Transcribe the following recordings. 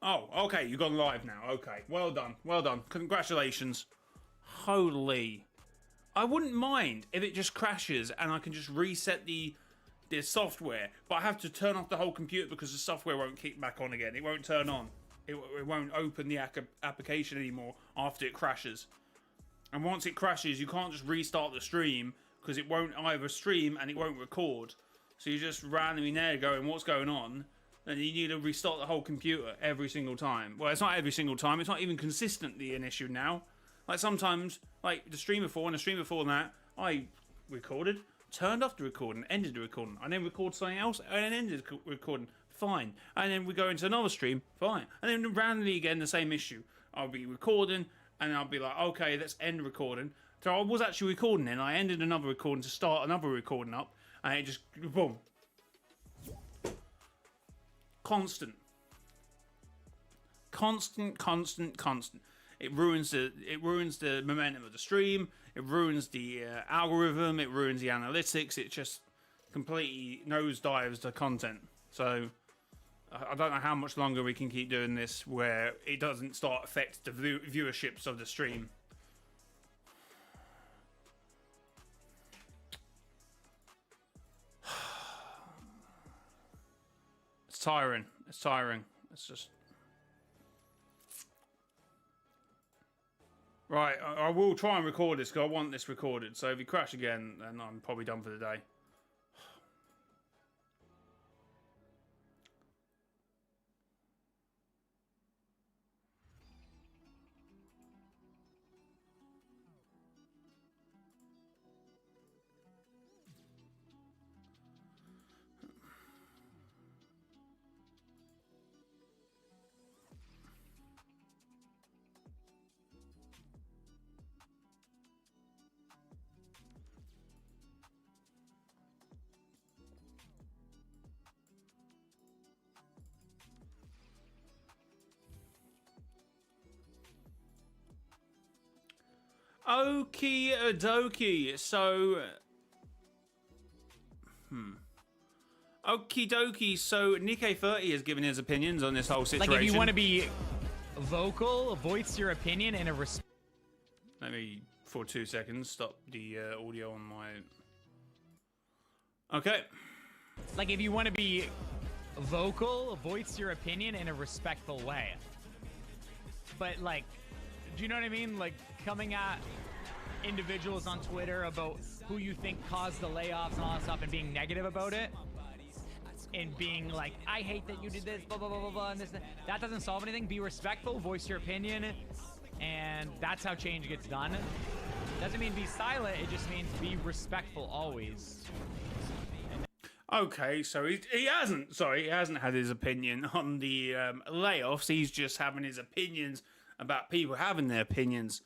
Oh, okay, you've gone live now. Okay, well done, well done. Congratulations. Holy. I wouldn't mind if it just crashes and I can just reset the software, but I have to turn off the whole computer because the software won't kick back on again. It won't turn on. It won't open the application anymore after it crashes. And once it crashes, you can't just restart the stream because it won't either stream and it won't record. So you're just randomly there going, what's going on? And you need to restart the whole computer every single time. Well, it's not every single time. It's not even consistently an issue now. Like sometimes, like the stream before and the stream before that, I recorded, turned off the recording, ended the recording, and then record something else, and then ended the recording. Fine. And then we go into another stream. Fine. And then randomly again, the same issue. I'll be recording, and I'll be like, okay, let's end recording. So I was actually recording then. I ended another recording to start another recording up, and it just, boom. Constant. It ruins the momentum of the stream. It ruins the algorithm. It ruins the analytics. It just completely nosedives the content. So I don't know how much longer we can keep doing this where it doesn't start affect the viewerships of the stream. It's tiring. It's tiring. It's just... Right, I will try and record this because I want this recorded. So if you crash again, then I'm probably done for the day. Okie dokie. So, okie dokie. So, Nikkei30 has given his opinions on this whole situation. Like, if you want to be vocal, voice your opinion in a Let me, for 2 seconds, stop the audio on my... Okay. Like, if you want to be vocal, voice your opinion in a respectful way. But, like, do you know what I mean? Like, coming at individuals on Twitter about who you think caused the layoffs and all that stuff and being negative about it. And being like, I hate that you did this, blah, blah, blah, blah, blah, and this, that doesn't solve anything. Be respectful, voice your opinion, and that's how change gets done. Doesn't mean be silent, it just means be respectful always. Okay, so he hasn't had his opinion on the layoffs. He's just having his opinions about people having their opinions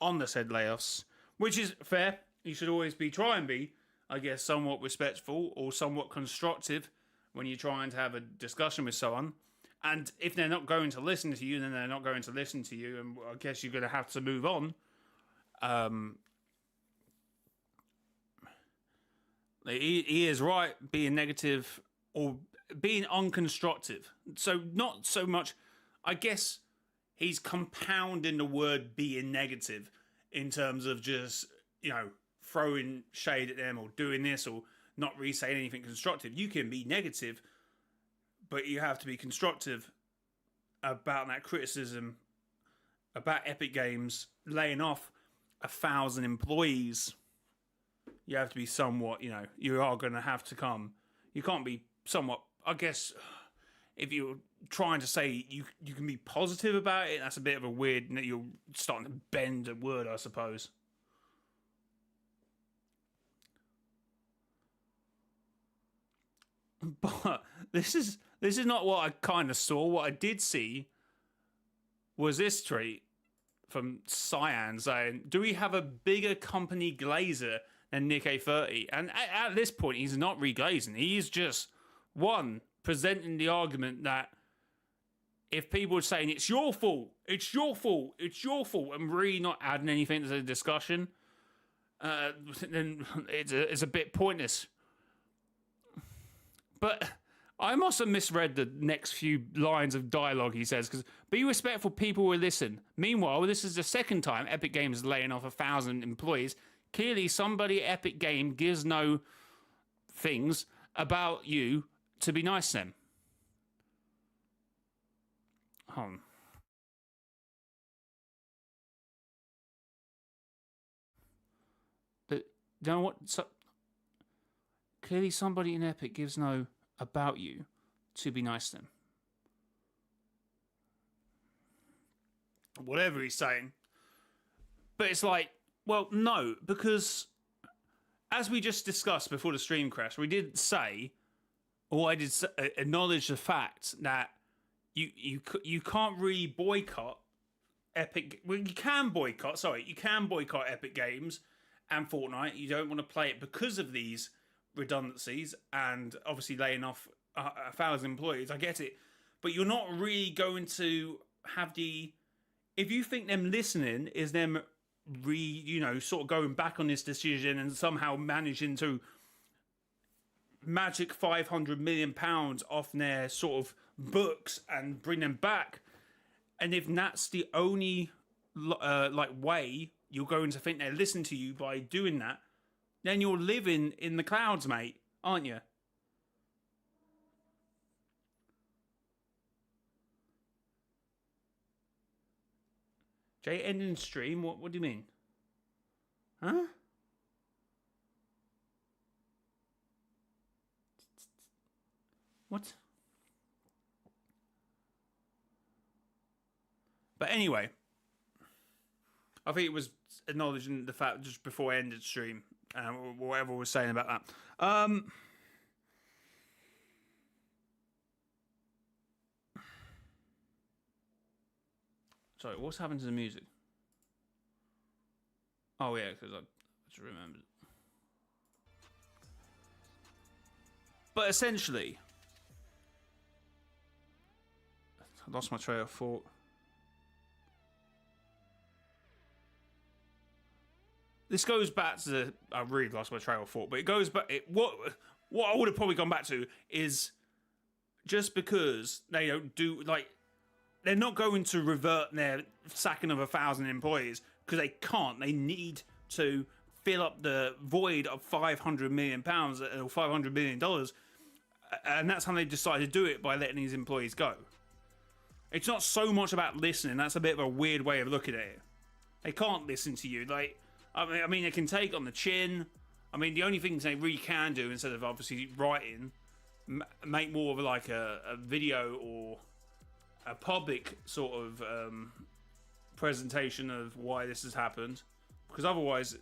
on the said layoffs, which is fair. You should always try and be, I guess, somewhat respectful or somewhat constructive when you're trying to have a discussion with someone. And if they're not going to listen to you, then they're not going to listen to you, and I guess you're going to have to move on. He is right being negative or being unconstructive. So not so much, I guess he's compounding the word being negative in terms of just, you know, throwing shade at them or doing this or not really saying anything constructive. You can be negative, but you have to be constructive about that criticism about Epic Games laying off 1,000 employees. You have to be somewhat, you know, you are going to have to come. You can't be somewhat, I guess, if you're trying to say you can be positive about it, that's a bit of a weird, you're starting to bend a word, I suppose. But this is not what I kind of saw. What I did see was this tweet from Cyan saying, do we have a bigger company glazer than Nikkei30? And at this point, he's not reglazing. He's just, presenting the argument that if people are saying it's your fault, and really not adding anything to the discussion, then it's a bit pointless. But I must have misread the next few lines of dialogue he says, because be respectful, people will listen. Meanwhile, this is the second time Epic Games is laying off 1,000 employees. Clearly, somebody at Epic Game gives no things about you to be nice to them. But you know what? Clearly, somebody in Epic gives no about you to be nice to them. Whatever he's saying. But it's like, well, no, because as we just discussed before the stream crash, we did say, or I did acknowledge the fact that you can't really boycott Epic. Well, you can boycott Epic Games and Fortnite. You don't want to play it because of these redundancies and obviously laying off 1,000 employees. I get it, but you're not really going to have the. If you think them listening is them sort of going back on this decision and somehow managing to magic £500 million off their sort of books and bring them back, and if that's the only way you're going to think they listen to you by doing that, then you're living in the clouds, mate, aren't you? Jay, ending stream? What do you mean? Huh? What? But anyway, I think it was acknowledging the fact just before I ended stream, whatever was saying about that. Sorry, what's happened to the music? Oh yeah, because I just remembered. But essentially, I lost my trail of thought. This goes back to I really lost my trail of thought, but it goes back. What I would have probably gone back to is just because they don't do they're not going to revert their sacking of 1,000 employees because they can't. They need to fill up the void of £500 million or $500 million, and that's how they decide to do it, by letting these employees go. It's not so much about listening. That's a bit of a weird way of looking at it. They can't listen to you. I mean, they can take on the chin. I mean, the only things they really can do, instead of obviously writing, make more of a video or a public sort of presentation of why this has happened, because otherwise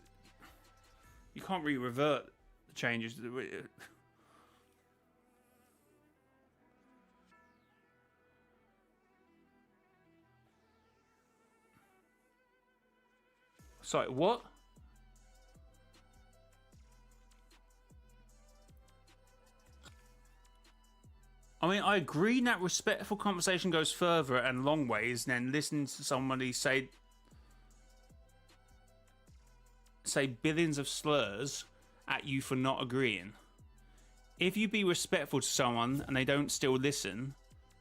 you can't really revert the changes. Sorry, what? I mean, I agree that respectful conversation goes further and long ways than listening to somebody say billions of slurs at you for not agreeing. If you be respectful to someone and they don't still listen,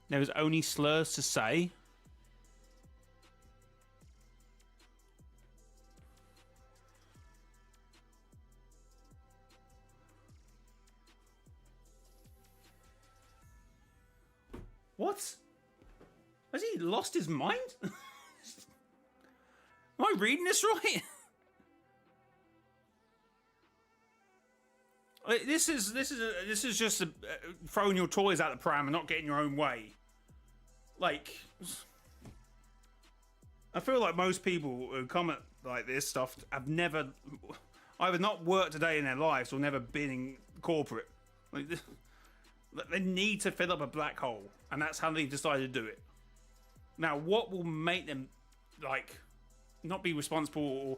there is only slurs to say. What? Has he lost his mind? Am I reading this right? This is just throwing your toys out the pram and not getting your own way. Like, I feel like most people who comment like this stuff have never either not worked a day in their lives or never been in corporate. Like, they need to fill up a black hole, and that's how they decided to do it. Now, what will make them not be responsible, or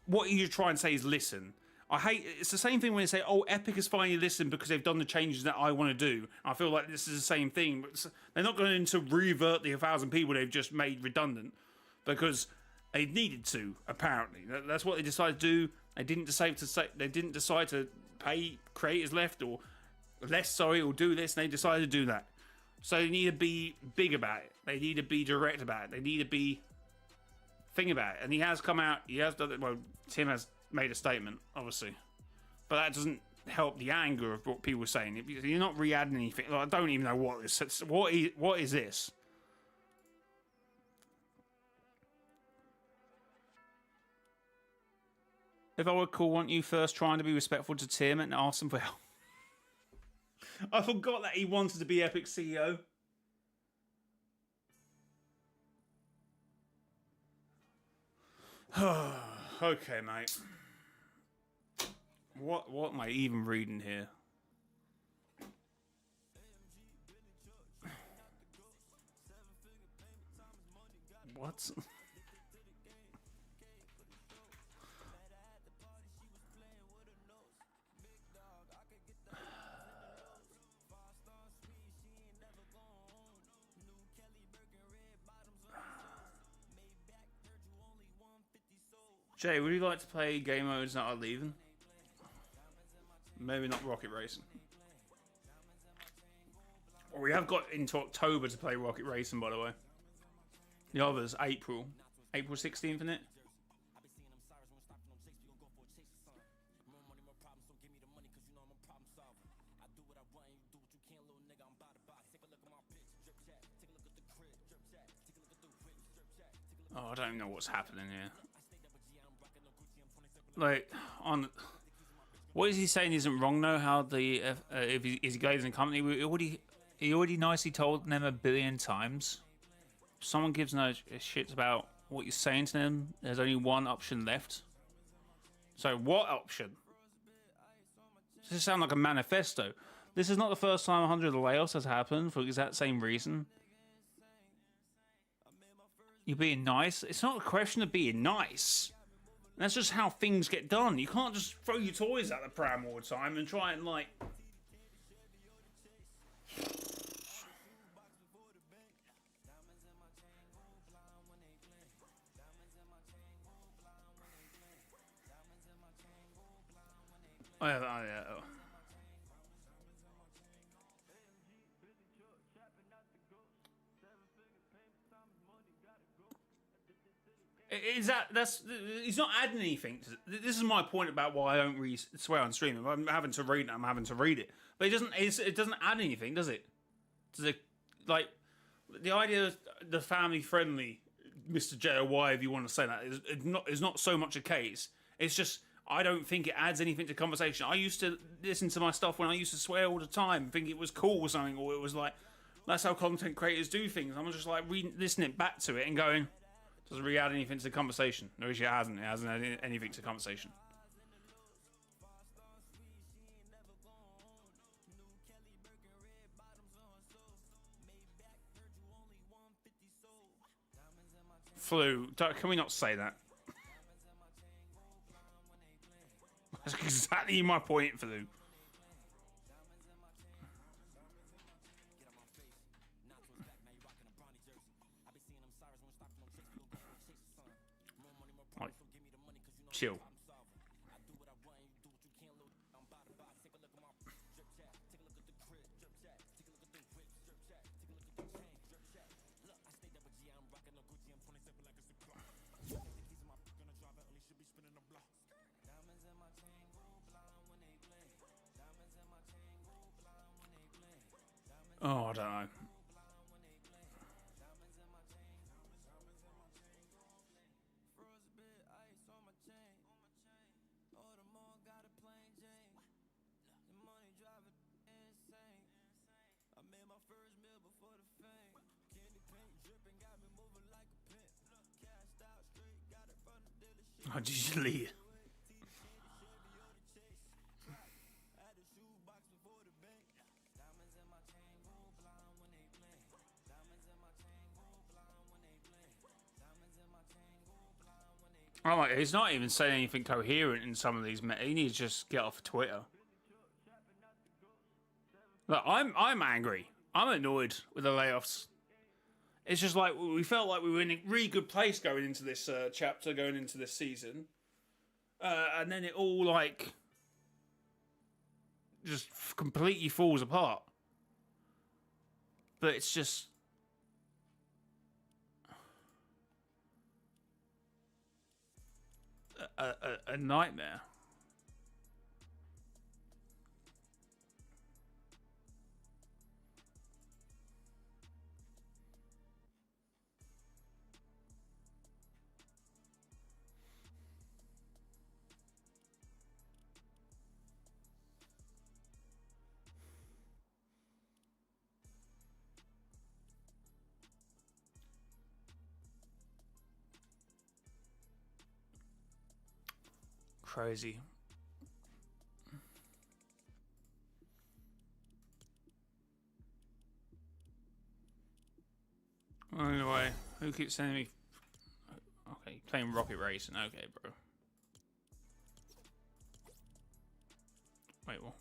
what you try and say is listen? It's the same thing when they say, oh, Epic has finally listened because they've done the changes that I want to do. I feel like this is the same thing, but they're not going to revert the 1,000 people they've just made redundant because they needed to. Apparently, that's what they decided to do. They didn't decide to pay creators left, or less sorry or do this, and they decide to do that. So they need to be big about it. They need to be direct about it. They need to be thing about it. And he has come out, he has done it. Well, Tim has made a statement, obviously. But that doesn't help the anger of what people were saying. You're not re-adding anything. Like, I don't even know what this is. What is this? If I were cool, wouldn't you first trying to be respectful to Tim and ask him for help? I forgot that he wanted to be Epic CEO. Okay, mate. What am I even reading here? What? Jay, would you like to play game modes that are leaving? Maybe not Rocket Racing. Well, we have got into October to play Rocket Racing, by the way. The others, April 16th, isn't it? Oh, I don't even know what's happening here. Like, what is he saying isn't wrong though? How the if he goes in the company, he already nicely told them 1 billion times. If someone gives no shit about what you're saying to them, there's only one option left. So what option? Does this sound like a manifesto? This is not the first time 100 layoffs has happened for the exact same reason. You're being nice. It's not a question of being nice. That's just how things get done. You can't just throw your toys out the pram all the time and try and, like... Oh, yeah. He's not adding anything. This is my point about why I don't swear on stream. If I'm having to read it, I'm having to read it. But it doesn't add anything, does it? Like, the idea of the family friendly mrjayowhy, if you want to say that, is not so much a case. It's just, I don't think it adds anything to conversation. I used to listen to my stuff when I used to swear all the time, think it was cool or something, or it was like, that's how content creators do things. I'm just like listening back to it and going, doesn't really add anything to the conversation. No, it hasn't. It hasn't added anything to the conversation. Flu. Can we not say that? That's exactly my point, Flu. Like, chill. Oh, I don't know. Oh, did you leave? Oh, like, he's not even saying anything coherent in some of these. He needs to just get off Twitter. Look, I'm angry. I'm annoyed with the layoffs. It's just like we felt like we were in a really good place going into this chapter, going into this season, and then it all like just completely falls apart. But it's just a nightmare. Crazy. Anyway, who keeps sending me? Okay, playing Rocket Racing. Okay, bro. Wait, what?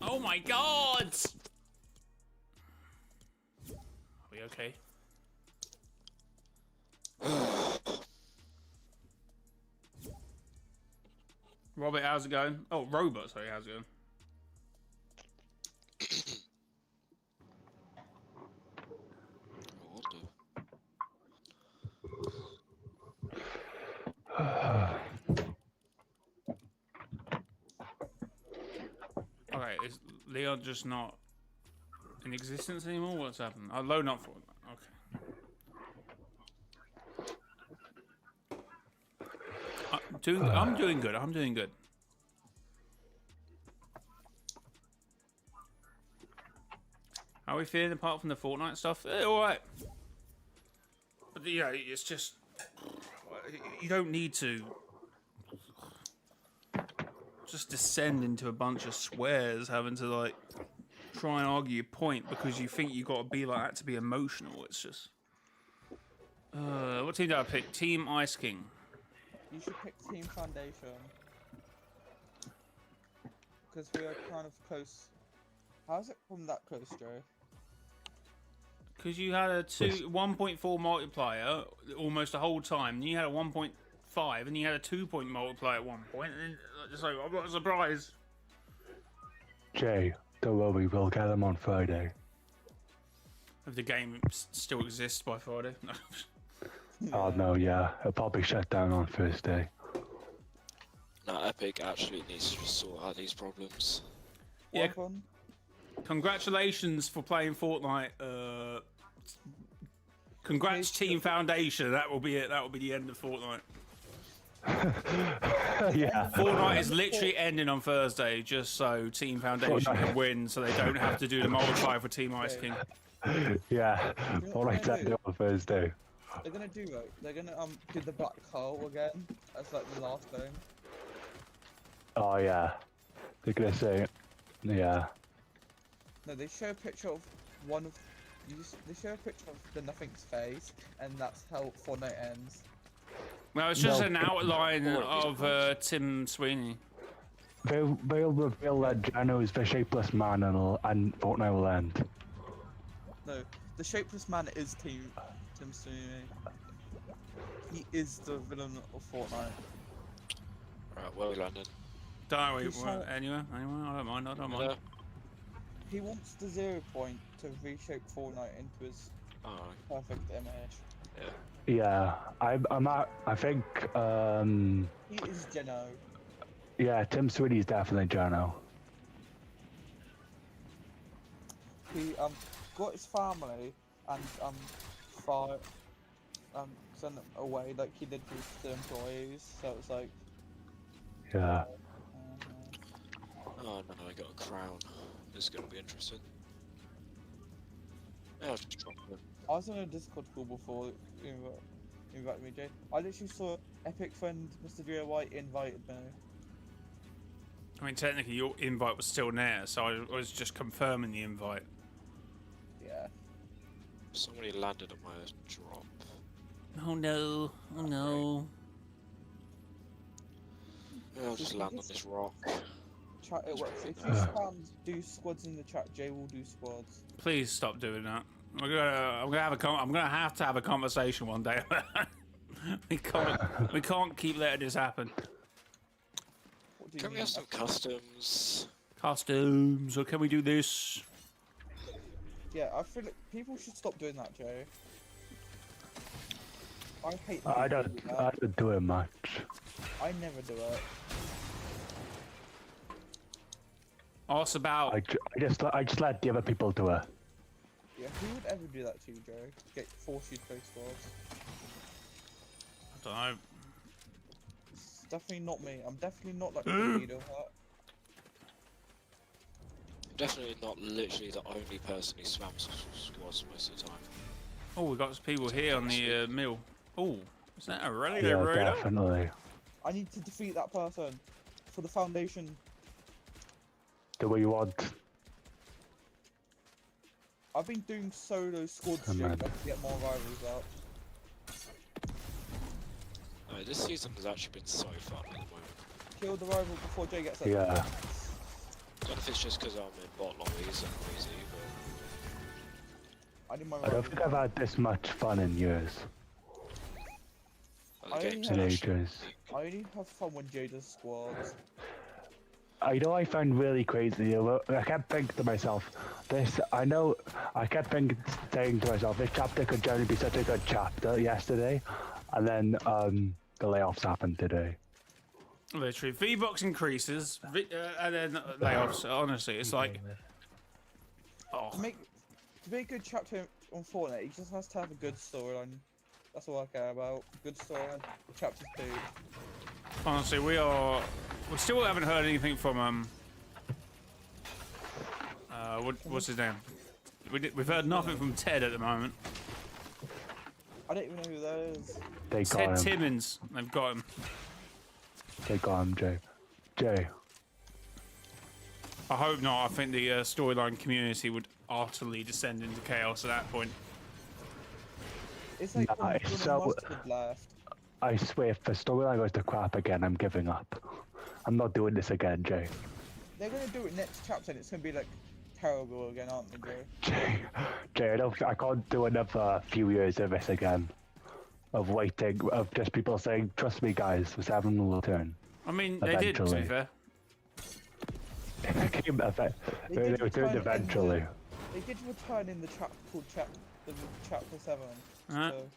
Oh my God! Are we okay? Robert, how's it going? Oh, Robot, sorry, how's it going? Okay, is Leon just not in existence anymore? What's happened? I'll load up for it. Okay. I'm doing good. I'm doing good. How are we feeling apart from the Fortnite stuff? All right. But yeah, it's just you don't need to just descend into a bunch of swears, having to like try and argue your point because you think you got to be like that to be emotional. It's just what team did I pick? Team Ice King. You should pick Team Foundation. Because we are kind of close. How's it from that close, Joe? Because you had a 1.4 multiplier almost the whole time. And you had a 1.5 and you had a 2-point multiplier at one point. And just like, I'm not surprised. Jay, don't worry, we'll get them on Friday. If the game still exists by Friday. Oh no, yeah, it'll probably shut down on Thursday. No, Epic actually needs to sort out these problems. Yeah. Congratulations for playing Fortnite. Congrats, Team Foundation. That will be it. That will be the end of Fortnite. Yeah. Fortnite is literally ending on Thursday, just so Team Foundation can win, so they don't have to do the multiplier for Team Ice King. Yeah. Fortnite's ending on Thursday. They're gonna do right. They're gonna do the black hole again. That's like the last game. Oh yeah. They're gonna say, yeah. No, they show a picture of one of. They show a picture of the Nothing's face, and that's how Fortnite ends. Well, it's just an outline of Tim Sweeney. They'll reveal that Jano is the shapeless man and Fortnite will end. No, the shapeless man is Tim Sweeney. He is the villain of Fortnite. Right, well, London. Don't worry, anyway, I don't mind. Yeah. He wants the 0 point to reshape Fortnite into his perfect image. Yeah, I think He is Geno. yeah, Tim Sweeney's definitely Jano. He got his family and sent them away like he did with the employees. So it's like Yeah. Oh no, I got a crown. This is gonna be interesting. Yeah, I'll just drop it. I was on a Discord call before you invited me, Jay. I literally saw Epic friend Mr. mrjayowhy invited me. I mean, technically, your invite was still there, so I was just confirming the invite. Yeah. Somebody landed on my drop. Oh no! Oh no! Yeah, I'll just land on this rock. Chat, it works. If you spam do squads in the chat, Jay will do squads. Please stop doing that. I'm gonna have to have a conversation one day. We can't keep letting this happen. Can we have some customs? Costumes, or can we do this? Yeah, I feel like people should stop doing that, Joe. I hate. I people who do that. don't do it much. I never do it. Ask about. I just let the other people do it. Yeah, who would ever do that to you, Joe? Force you to play squads? I don't know. It's definitely not me. I'm definitely not like the leader of that. Definitely not literally the only person who spams squads most of the time. Oh, we got some people here on the mill. Oh, is that a rally Yeah, raider? definitely. I need to defeat that person for the foundation. Do what you want. I've been doing solo squad Oh, man. streams to get more rivals out. No, this season has actually been so fun at the moment. Kill the rival before Jay gets it. Yeah. I don't know if it's just because I'm in bot lobbies and crazy, I need my I don't rival. think I've had this much fun in years. but I the game's only In actually- ages. I only have fun when Jay does squads. I know I found really crazy. I kept thinking to myself, I kept saying to myself, this chapter could generally be such a good chapter yesterday, and then the layoffs happened today. Literally, V-Box increases, and then layoffs. Honestly, it's like, oh, To be a good chapter on Fortnite, he just has to have a good storyline. That's all I care about. Good storyline. Chapters 2. honestly, we still haven't heard anything from what's his name? We've heard nothing from Ted at the moment. I don't even know who that is. They Ted got him. Timmons, they've got him. They got him, Jay. Jay. I hope not. I think the storyline community would utterly descend into chaos at that point. It's like Nah, when it's Jordan so- Mustard left. I swear, if the storyline goes to crap again, I'm giving up. I'm not doing this again, Jay. They're gonna do it next chapter and it's gonna be like terrible again, aren't they, Joe? Jay, I can't do another few years of this again. Of waiting, of just people saying, trust me guys, the 7 will return. I mean, they did, to be Eventually. fair. They did returned return eventually. They did return in the chapter 7. Uh-huh. So,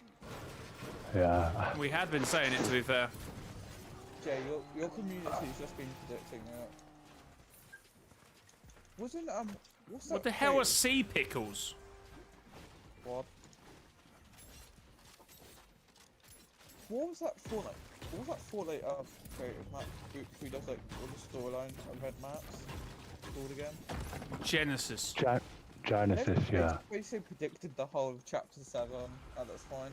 Yeah. We had been saying it, to be fair. Jay, your community's just been predicting it. Wasn't what's that? What the hell thing? are sea pickles? What? What was that Fortnite? What was that Fortnite creative map who does like all the storyline event maps? Called again? Genesis. Genesis, yeah. Basically predicted the whole of chapter 7 at this point.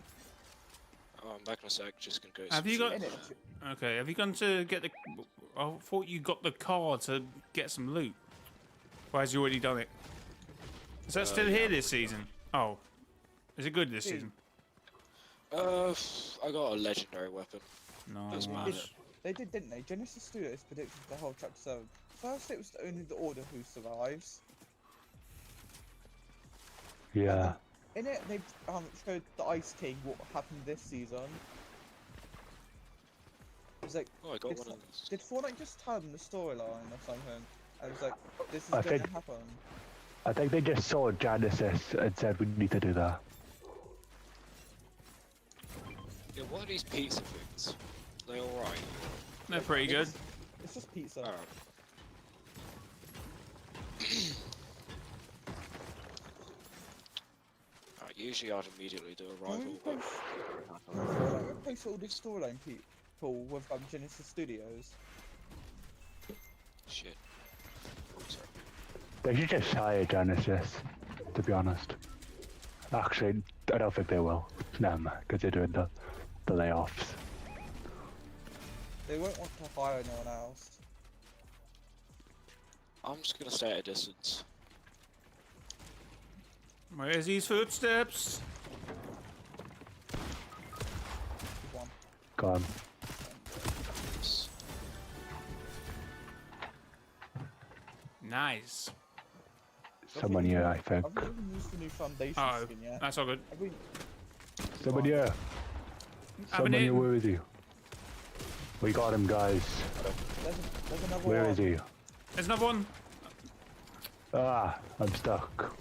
Oh, I'm back in a sec, just gonna go. Have you got? In it, Okay, have you gone to get the? I thought you got the car to get some loot. Why has you already done it? Is that still here this season? Oh, is it good this season? I got a legendary weapon. No. Doesn't matter. they did, didn't they? Genesis Studios predicted the whole chapter 7. First, it was only the Order who survives. Yeah. In it, they showed the Ice King what happened this season. It was like, Oh, I got did, one of those. did Fortnite just tell them the storyline or something? And it was like, this is I going to think- happen. I think they just saw Genesis and said we need to do that. Yeah, what are these pizza things? They alright? They're pretty good. It's just pizza. Alright. Usually I'd immediately do a rival, but Fortnite replaced all these storyline people with Genesis Studios. shit. Oh, sorry. They should just hire Genesis, to be honest. Actually, I don't think they will. No, because they're doing the layoffs. They won't want to hire no one else. I'm just gonna stay at a distance. Where's these footsteps? One. Gone. Nice. Someone here, I think. I've not even used the new foundation Oh, skin yet. that's all good. I've been, Someone here. Having Someone it. here, where is you? We got him, guys. There's another Where one. is he? There's another one. Ah, I'm stuck.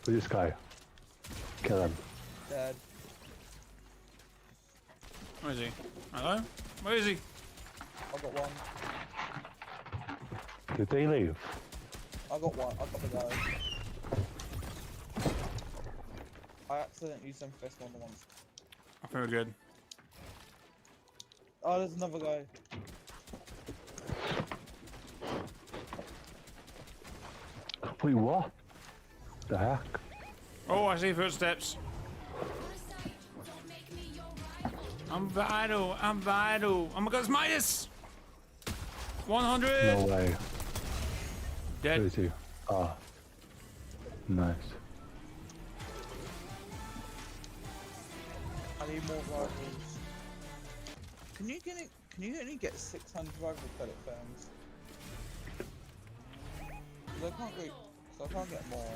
Who's this guy? Kill him. Dead. Where is he? Hello? Where is he? I got one. Did they leave? I got one. I got the guy. I accidentally used them fist one once. I feel good. Oh, there's another guy. Wait, what? The heck? Oh, I see footsteps. I'm vital. I'm vital. Oh my god, it's Midas! 100! No way. Where Dead. is he? Ah. Nice. I need more rivals. Can you get it? Can you only get 600 rival credit firms? Because I can't go. So I can't get more.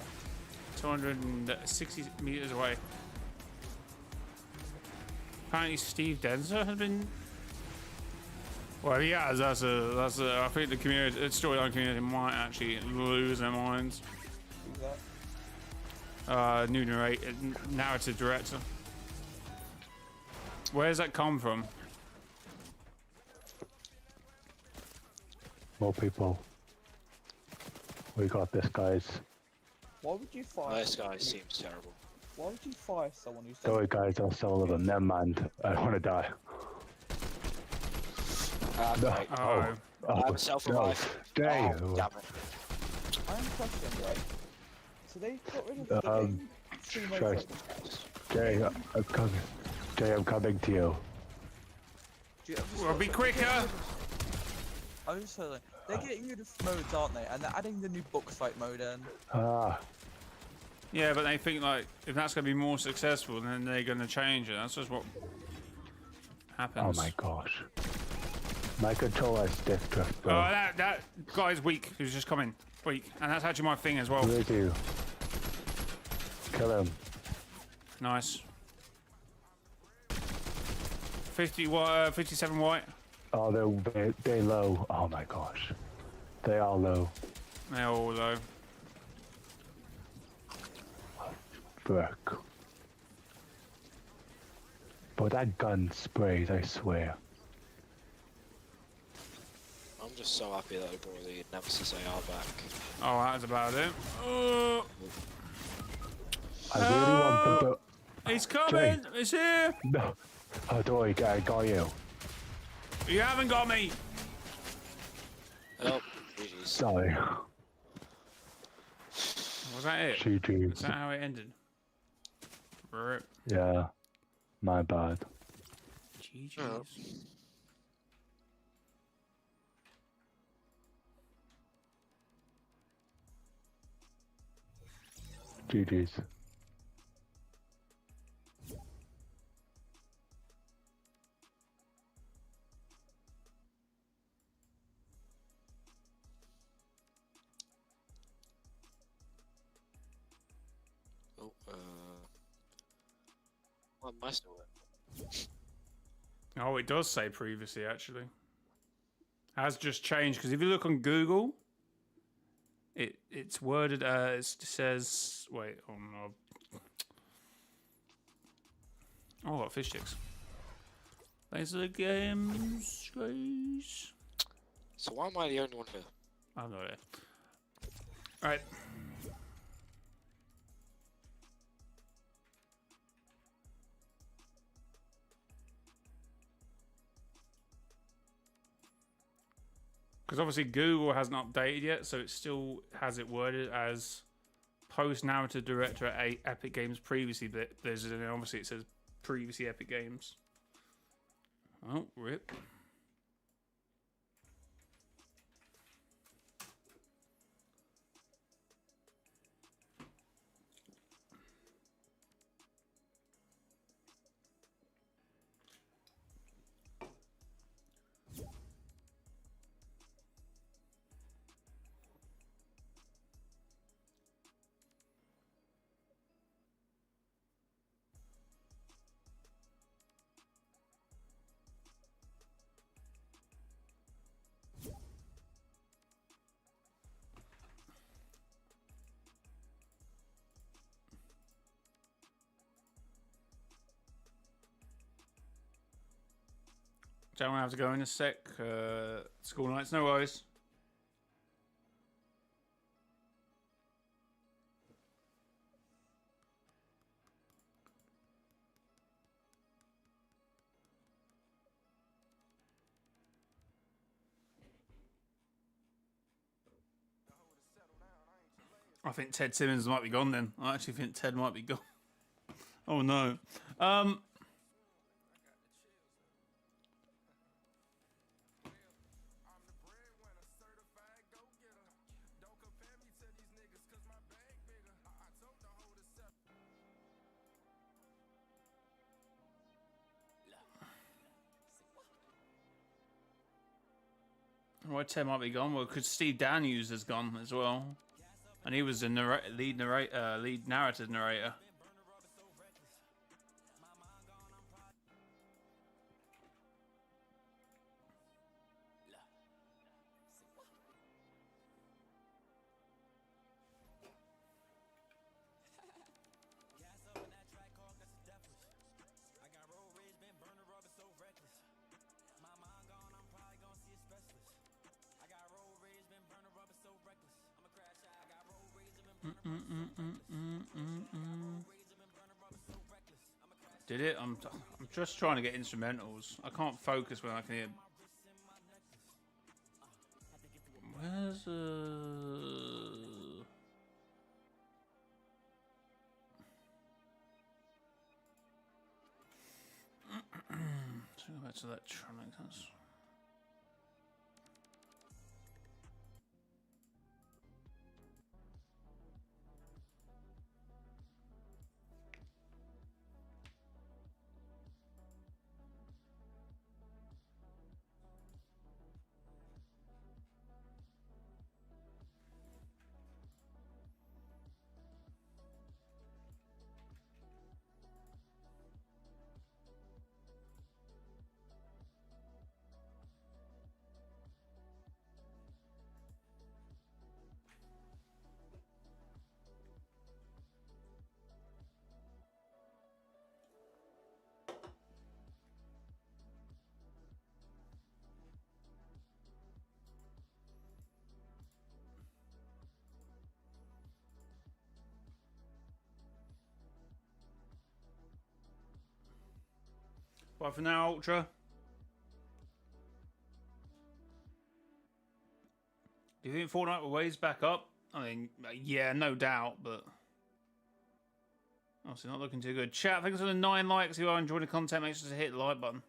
260 meters away. Apparently Steve Denzer has been... Well, he has. That's a. I think the community, the storyline community might actually lose their minds. Who's that? New narrative director. Where's that come from? More people. We got this, guys. Why would you fire? This guy seems terrible. Why would you fire someone who's? Don't worry, guys. I'll sell all of them. Never mind. I don't want to die. No. Right. Oh. I'm self-revive. Stay. Oh, damn it. I am questioning, right? So they got rid of the game. Three modes Christ. like- Jay, I'm coming. Jay, I'm coming to you. Do you- I've just Well, got be some- quicker. I was saying, they're getting rid of modes, aren't they? And they're adding the new box fight mode in. Ah. Yeah, but they think like if that's going to be more successful, then they're going to change it. That's just what Oh happens. my gosh. My controller stick drift, bro. Oh, that guy's weak. Who's just coming? Weak, and that's actually my thing as well. Where is you? Kill him. Nice. 57 white. Oh, they're low. Oh my gosh. They are low. They're all low. Frick. But that gun sprays, I swear. I'm just so happy that I brought the Nemesis AR back. Oh, that's about it. Oh, I really want to go. he's coming. He's here. No. Oh, don't worry, I got you. You haven't got me. Oh, GG's. Sorry. Was that it? Is GG's. that how it ended? Rip. Yeah. My bad. GG's. GG's. Oh, what am I still at? Oh, it does say previously, actually. Has just changed, because if you look on Google, it's worded as, it says, wait, oh no. Oh, I got fish sticks. Thanks for the games, guys. So why am I the only one here? I'm not it. Alright. Because obviously Google hasn't updated yet, so it still has it worded as post-narrative director at Epic Games previously. But there's obviously it says previously Epic Games. Oh, rip. Don't have to go in a sec. School nights, no worries. I think Ted Simmons might be gone then. I actually think Ted might be gone. Oh no. Why Ted might be gone? Well, because Steve Daniels has gone as well. And he was the lead narrative narrator. Did it? I'm just trying to get instrumentals. I can't focus when I can hear. Where's Let's go back to electronics. Bye for now, Ultra. Do you think Fortnite will raise back up? I mean, yeah, no doubt, but obviously not looking too good. Chat, thanks for the 9 likes. If you are enjoying the content, make sure to hit the like button.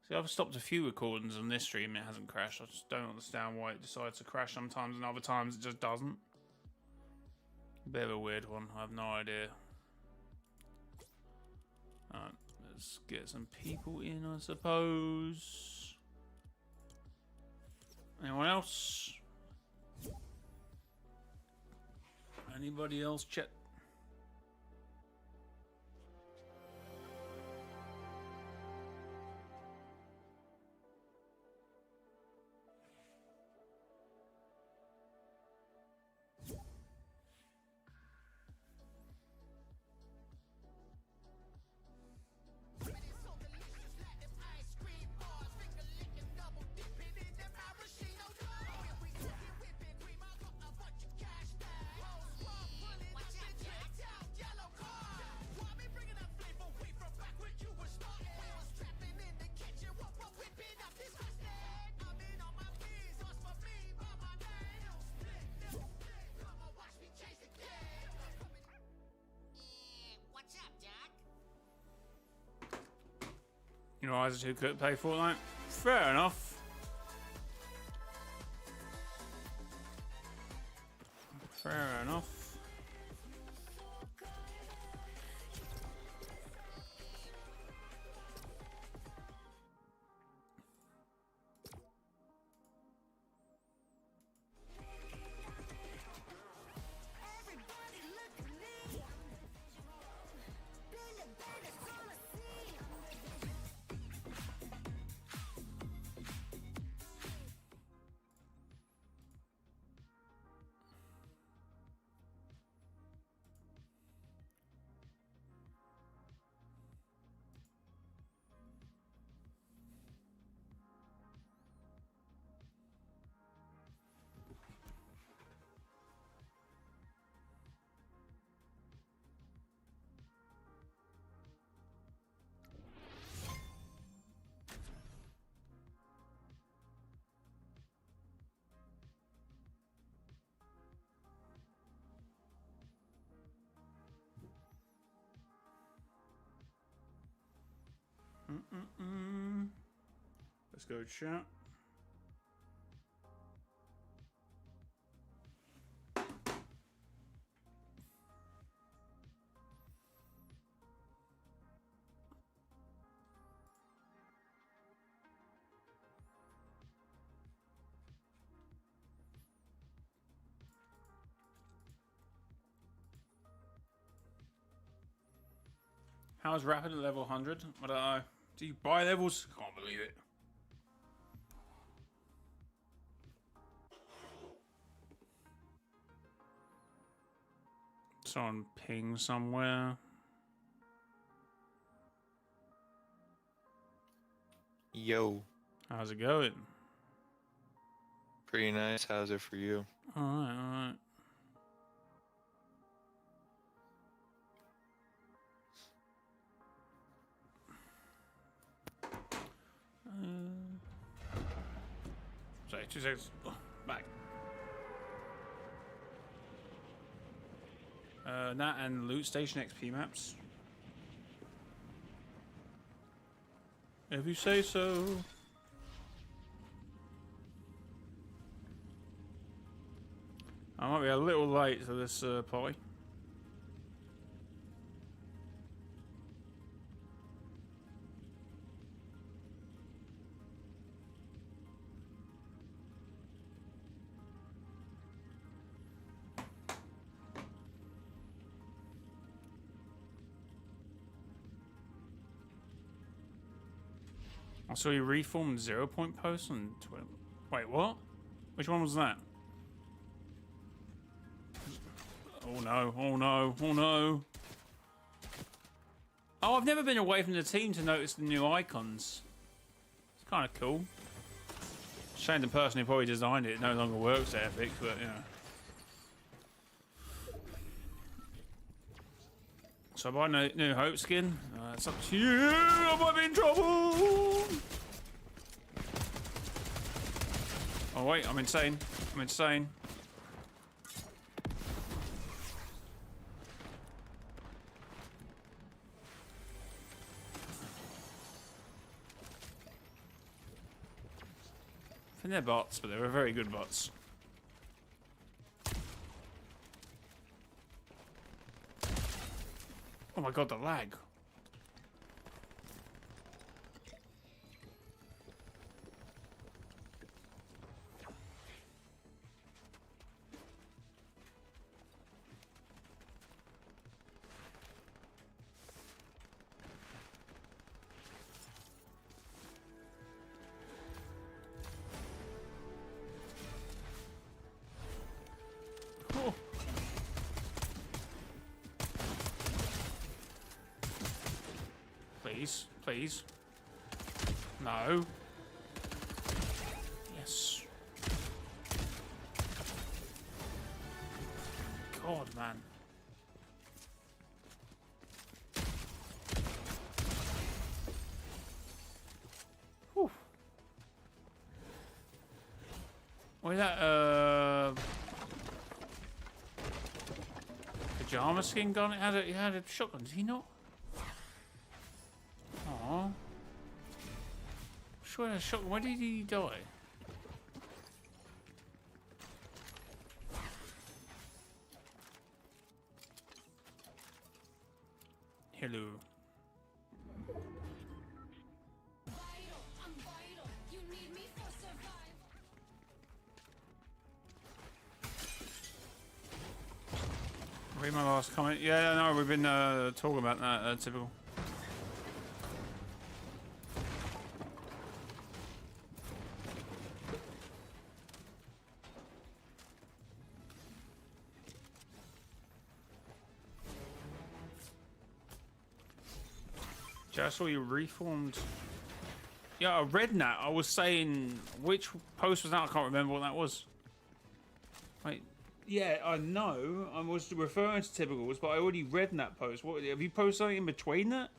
See, I've stopped a few recordings on this stream and it hasn't crashed. I just don't understand why it decides to crash sometimes and other times it just doesn't. Bit of a weird one. I have no idea. Alright. Let's get some people in, I suppose. Anyone else? Anybody else? Chat. You know, eyes are too good to play Fortnite. Fair enough. Fair enough. Let's go chat. How's Rapid at level 100? I don't know. Do you buy levels? Can't believe it. Someone ping somewhere. Yo, How's it going? pretty nice. How's it for you? Alright, alright. Sorry, 2 seconds. Oh, back. That and loot station XP maps. If you say so. I might be a little late to this party. I saw you reformed 0 Point post on Twitter. Wait, what? Which one was that? Oh no, oh no, oh no. Oh, I've never been away from the team to notice the new icons. It's kind of cool. Shame the person who probably designed it no longer works at Epic, but yeah. So I buy no new Hope skin. It's up to you. I might be in trouble. Oh wait, I'm insane. I'm insane. I think they're bots, but they were very good bots. Oh my god, the lag. Oh. Please, please. No. Yes. God, man. Whew. Where's that, pajama skin gone? He had a shotgun, did he not? Aww. Sure, a shotgun. Where did he die? Hello. Read my last comment. Yeah, no, we've been talking about that. Typical. I saw you reformed. Yeah, I read that. I was saying which post was that? I can't remember what that was. Wait. Yeah, I know. I was referring to typicals, but I already read that post. What have you posted something in between that?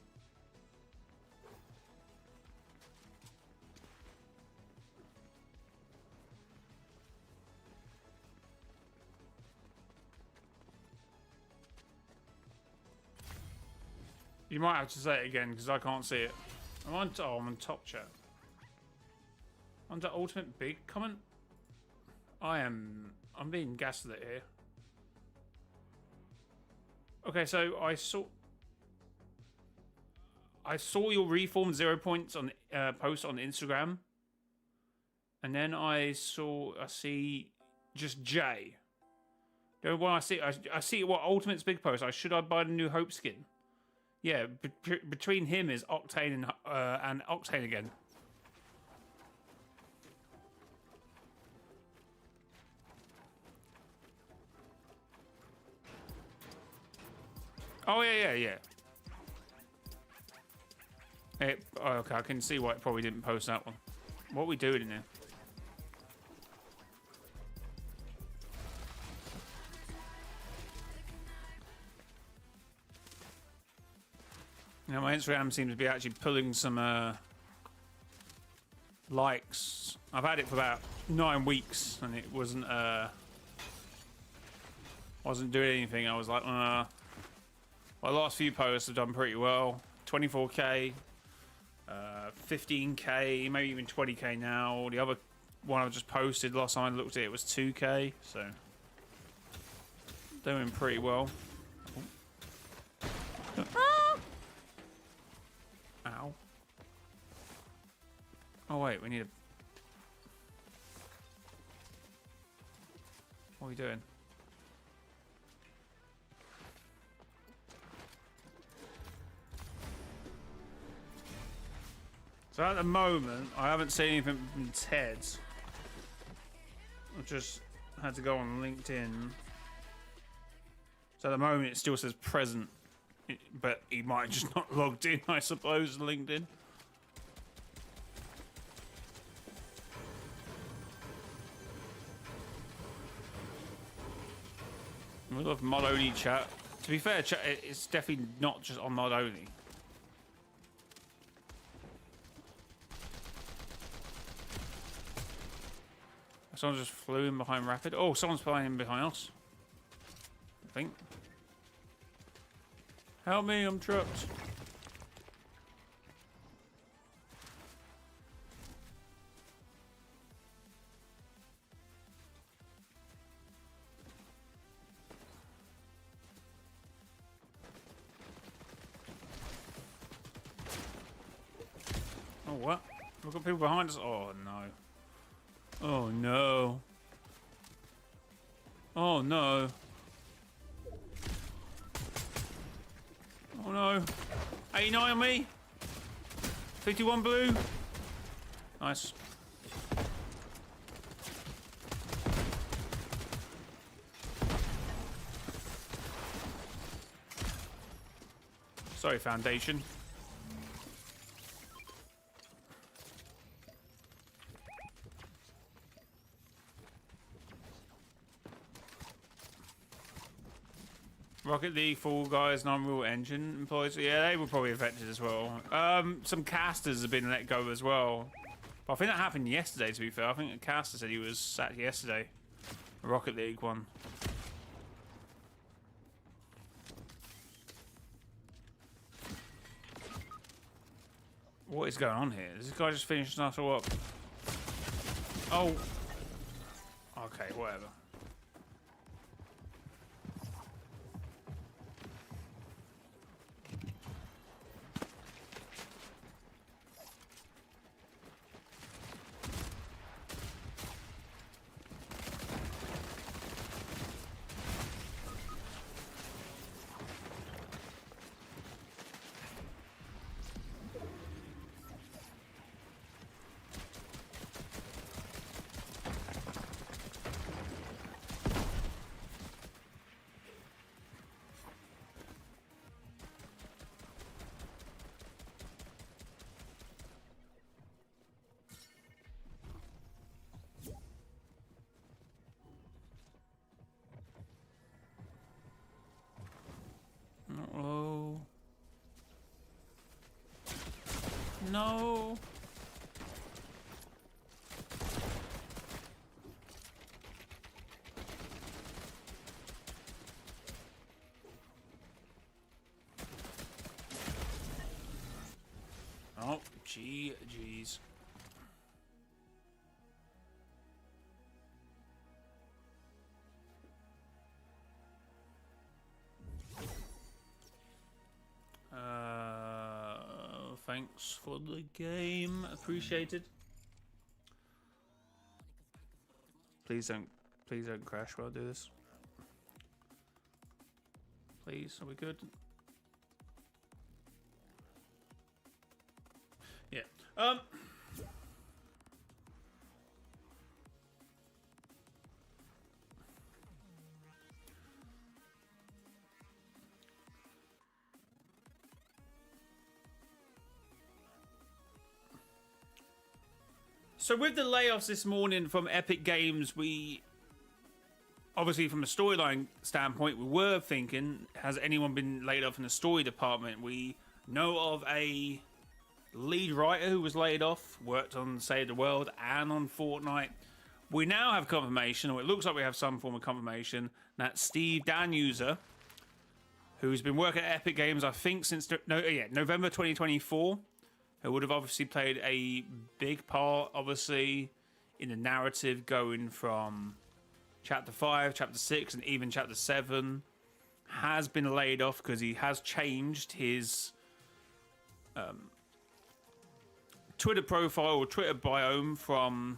You might have to say it again because I can't see it. I'm on top chat. Under ultimate big comment. I'm being gaslit here. Okay, so I saw your reform 0 points on post on Instagram, and then I see just J. The one I see what Ultimate's big post. Should I buy the new Hope skin? Yeah, between him is Octane and Octane again. Oh yeah. Okay, I can see why it probably didn't post that one. What are we doing in there? Now my Instagram seems to be actually pulling some likes. I've had it for about 9 weeks and it wasn't doing anything. I was like, well, the last few posts have done pretty well. 24k, 15k, maybe even 20k now. The other one I just posted last time I looked at it was 2k, so doing pretty well. Ow. Oh wait, we need a... What are we doing? So at the moment, I haven't seen anything from Ted. I just had to go on LinkedIn. So at the moment, it still says present. But he might have just not logged in, I suppose, LinkedIn. We love mod only chat. To be fair, chat, it's definitely not just on mod only. Someone just flew in behind Rapid. Oh, someone's flying in behind us. I think. Help me, I'm trapped. Oh, what? We've got people behind us. Oh, no. Oh, no. Oh, no. Oh no. 89 on me. 51 blue. Nice. Sorry, Foundation. Rocket League, Fall Guys, non-real engine employees. Yeah, they were probably affected as well. Some casters have been let go as well. But I think that happened yesterday, to be fair. I think the caster said he was sacked yesterday. The Rocket League one. What is going on here? Is this guy just finishing us all up? Oh. Okay, whatever. Oh. No. Oh, GG's. Thanks for the game. Appreciated. Please don't crash while I do this. Please, are we good? Yeah. So with the layoffs this morning from Epic Games, we obviously from a storyline standpoint, we were thinking, has anyone been laid off in the story department? We know of a lead writer who was laid off, worked on Save the World and on Fortnite. We now have confirmation, or it looks like we have some form of confirmation, that Steve Danuser, who's been working at Epic Games, I think since November 2024, who would have obviously played a big part, obviously, in the narrative going from Chapter 5, Chapter 6, and even Chapter 7, has been laid off because he has changed his Twitter profile or Twitter biome from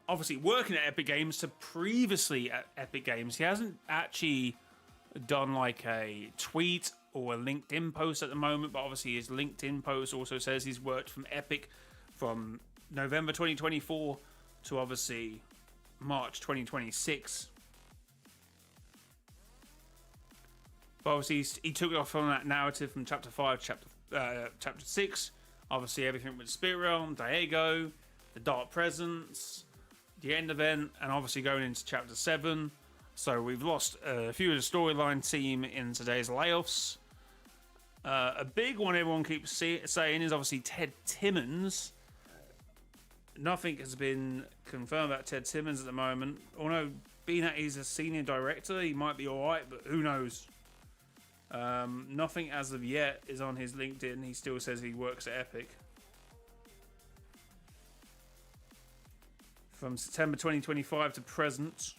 obviously working at Epic Games to previously at Epic Games. He hasn't actually done like a tweet or a LinkedIn post at the moment, but obviously his LinkedIn post also says he's worked from Epic from November 2024 to obviously March 2026. But obviously he took off from that narrative from Chapter 5 to Chapter 6. Obviously everything with Spirit Realm, Diego, the Dark Presence, the end event, and obviously going into Chapter 7. So we've lost a few of the storyline team in today's layoffs. A big one everyone keeps saying is obviously Ted Timmons. Nothing has been confirmed about Ted Timmons at the moment. Although, being that he's a senior director, he might be alright, but who knows? Nothing as of yet is on his LinkedIn. He still says he works at Epic. From September 2025 to present.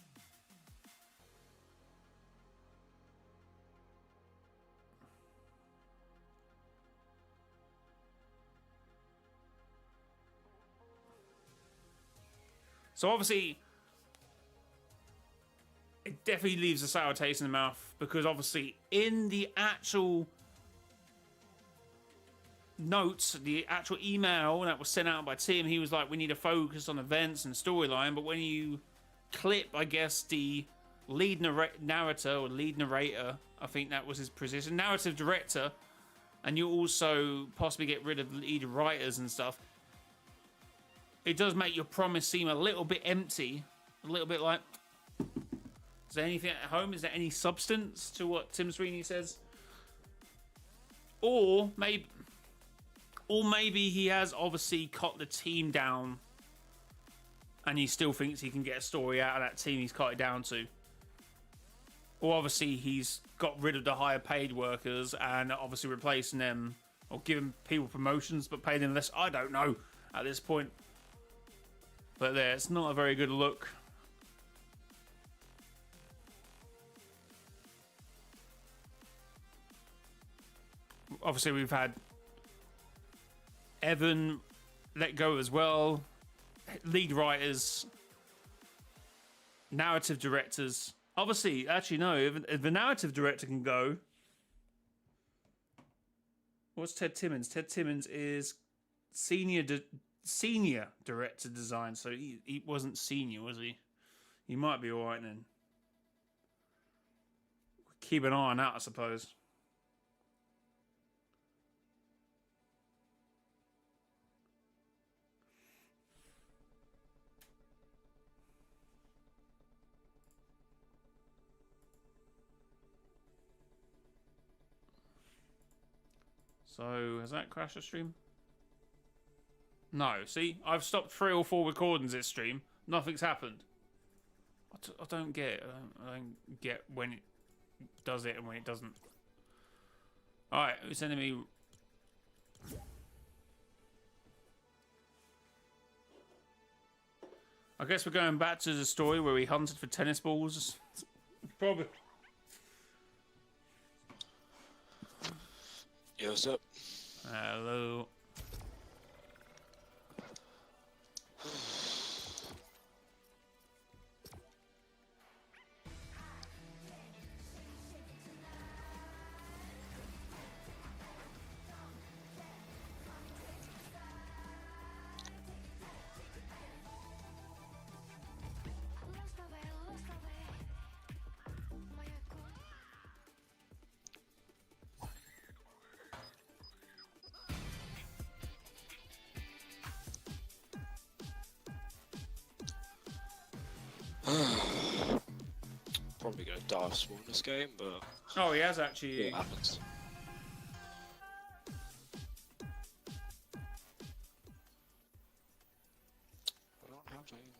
So obviously, it definitely leaves a sour taste in the mouth, because obviously in the actual notes, the actual email that was sent out by Tim, he was like, we need to focus on events and storyline. But when you clip, I guess, the lead narrator or lead narrator, I think that was his position, narrative director, and you also possibly get rid of lead writers and stuff, it does make your promise seem a little bit empty, a little bit like, is there anything at home? Is there any substance to what Tim Sweeney says? Or maybe he has obviously cut the team down and he still thinks he can get a story out of that team he's cut it down to. Or obviously he's got rid of the higher paid workers and obviously replacing them, or giving people promotions but paying them less. I don't know at this point. But there, it's not a very good look. Obviously we've had Evan let go as well. Lead writers, narrative directors. Obviously, actually no, if the narrative director can go. What's Ted Timmons? Ted Timmons is senior director design, so he wasn't senior, was he? He might be alright then. Keep an eye on that, I suppose. So, has that crashed the stream? No. See, I've stopped 3 or 4 recordings this stream. Nothing's happened. I don't get it. I don't get when it does it and when it doesn't. Alright, who's sending me... I guess we're going back to the story where we hunted for tennis balls. Probably. Yo, what's up? Hello. Probably gonna die of small in this game, but Oh, he has actually... it happens. I don't have any more.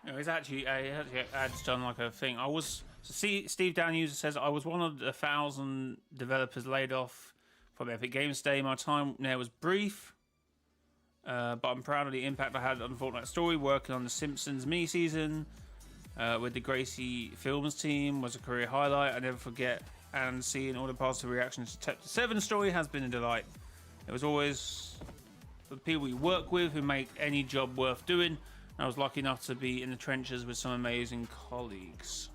No, he's actually, he had done like a thing. I was, so see, Steve Down User says, I was one of the 1,000 developers laid off from Epic Games Day. My time there was brief, but I'm proud of the impact I had on Fortnite story. Working on the Simpsons mini-season with the Gracie Films team was a career highlight. I never forget, and seeing all the positive reactions to Chapter 7 story has been a delight. It was always the people you work with who make any job worth doing. I was lucky enough to be in the trenches with some amazing colleagues.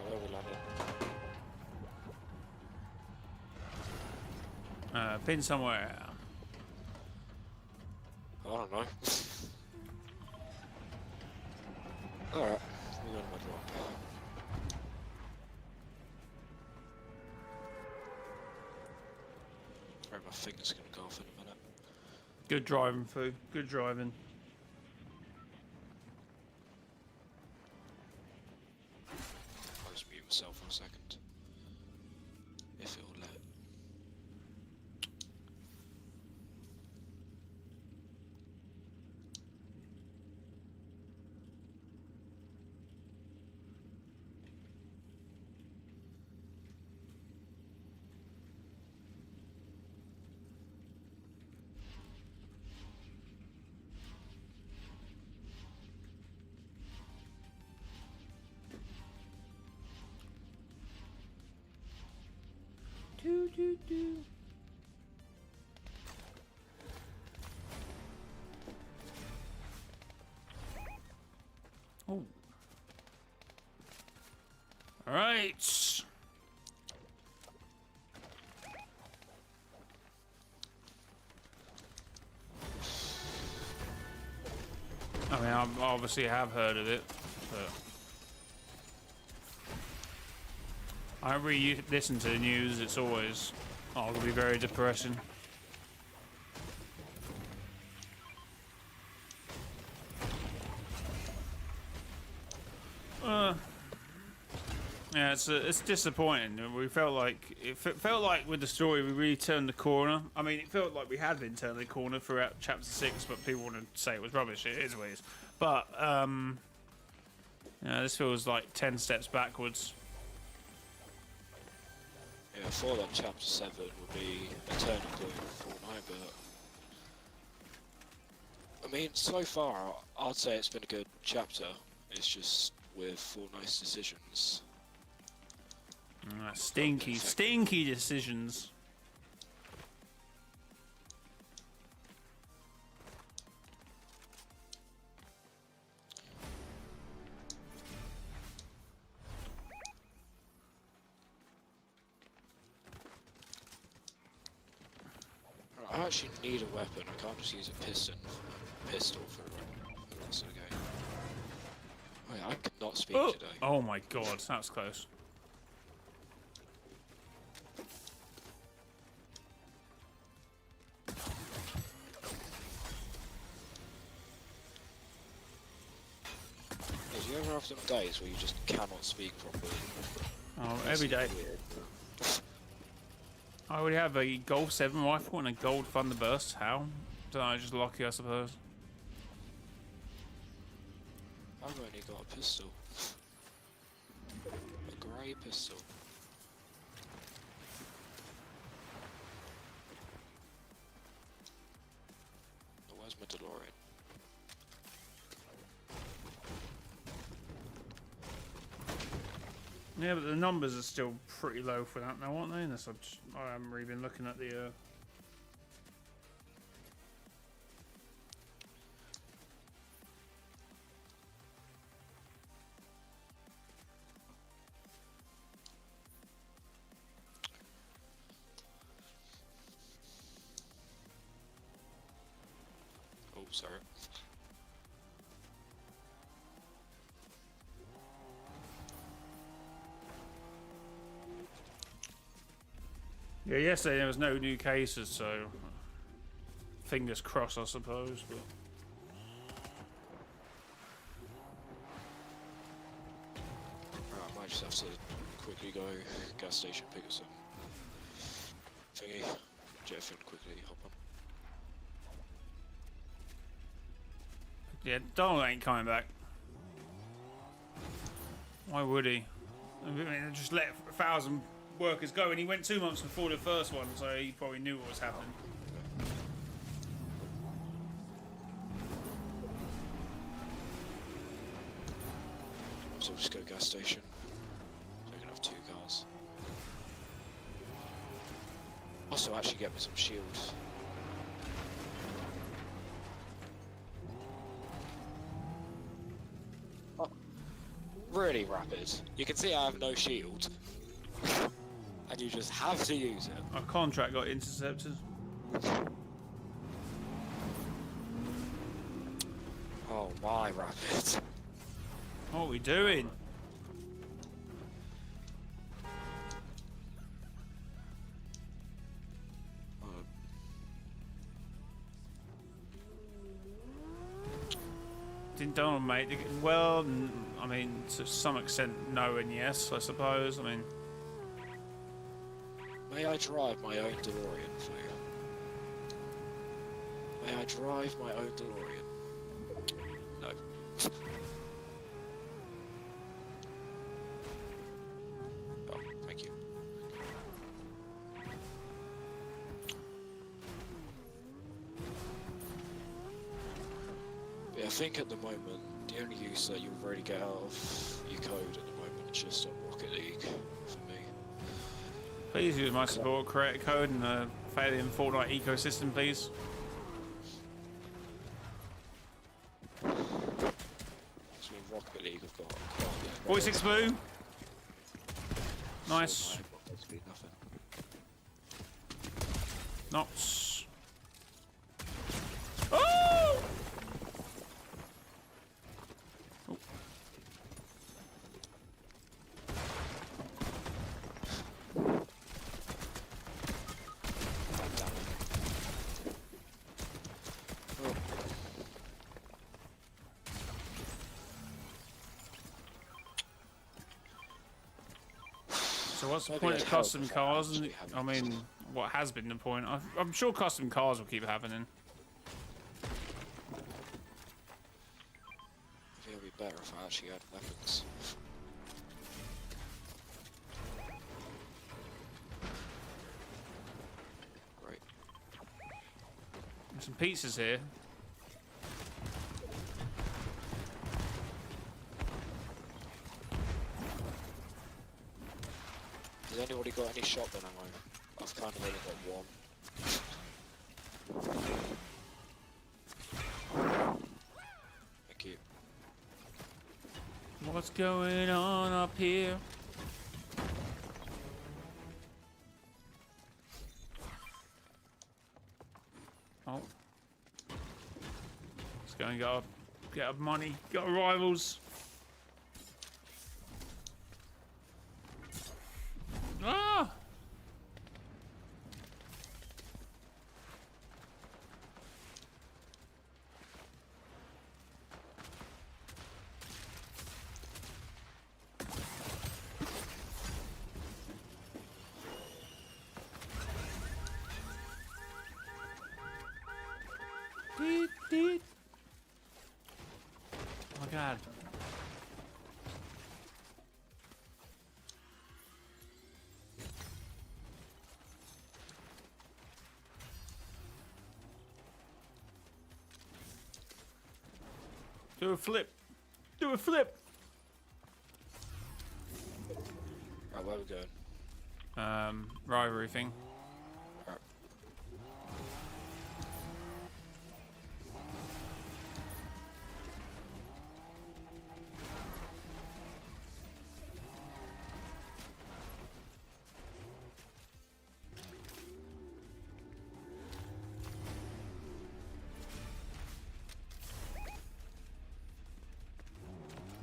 Where we landed? Pin somewhere. I don't know. Alright, we got my drop. Alright, my finger's gonna go off in a minute. Good driving, Fu. Good driving. I'll just mute myself for a second. If it'll let. Do, do, do. Oh. All right. I mean, I obviously have heard of it, but I don't really listen to the news. It's always, oh, it'll be very depressing. Yeah, it's disappointing. We felt like it felt like with the story we really turned the corner. I mean, it felt like we had been turning the corner throughout chapter 6, but people want to say it was rubbish. It is what it is. But yeah, this feels like 10 steps backwards. Yeah, I thought that chapter 7 would be a turning point for Fortnite, but I mean, so far, I'd say it's been a good chapter. It's just with Fortnite's decisions. Stinky, stinky decisions. actually need a weapon. I can't just use a pistol for the rest of the game. Oh yeah, I cannot speak today. Oh my god, that was close. Do you ever have some days where you just cannot speak properly? Oh, every day. I already have a Gold 7 rifle and a Gold Thunderburst. How? Don't know, just lucky, I suppose. I've only got a pistol. A grey pistol. Oh, where's my DeLorean? Yeah, but the numbers are still pretty low for that now, aren't they? Unless I haven't really been looking at the. Oh, sorry. Yeah, yesterday there was no new cases, so fingers crossed, I suppose. But I might just have to quickly go gas station, pick up some thingy, jet and quickly hop on. yeah, Donald ain't coming back. Why would he? I mean, just let 1,000 workers go, and he went 2 months before the first one, so he probably knew what was happening. So I'll just go gas station. So I can have 2 cars. Also, actually get me some shields. Oh, really rapid. You can see I have no shield. And you just have to use it. Our contract got intercepted. Oh my, rapid. What are we doing? Didn't Donald make it? Well, I mean, to some extent, no and yes, I suppose. I mean, May I drive my own DeLorean for you? May I drive my own DeLorean? No. Oh, thank you. Yeah, I think at the moment, the only use that you'll really get out of your code at the moment is just on Rocket League for me. please use my support, create a code in the failing Fortnite ecosystem, please. So in Rocket League, I've got quite a bit of Voice Expo. Nice. basically nothing. Knots. Oh! Oh. So what's the Maybe point I'd of help custom if I cars? actually had I mean, what has been the point? I'm sure custom cars will keep happening. I think it'd be better if I actually had weapons. Great. There's some pizzas here. Has anybody got any shotgun ammo? I've kind of only got one. Thank you. What's going on up here? gotta get our money, get our rivals. Ah! Deet. Oh my god. Do a flip. Do a flip. Right, where are we going? Rivalry thing. Right.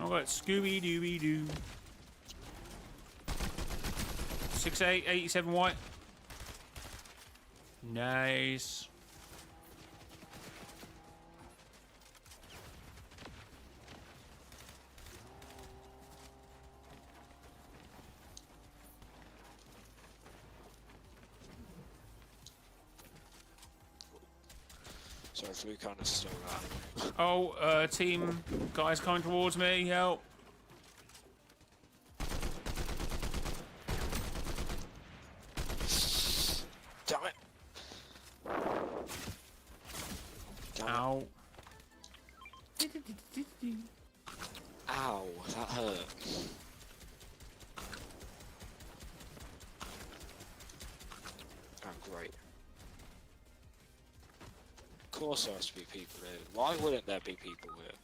I got Scooby Dooby Doo. 6'8", 87 white. Nice. Sorry, flew kind of stole that. Oh, team guys coming towards me. Help. Damn it! Damn it. Ow. Ow, that hurt. Oh, great. Of course there has to be people here. Why wouldn't there be people here?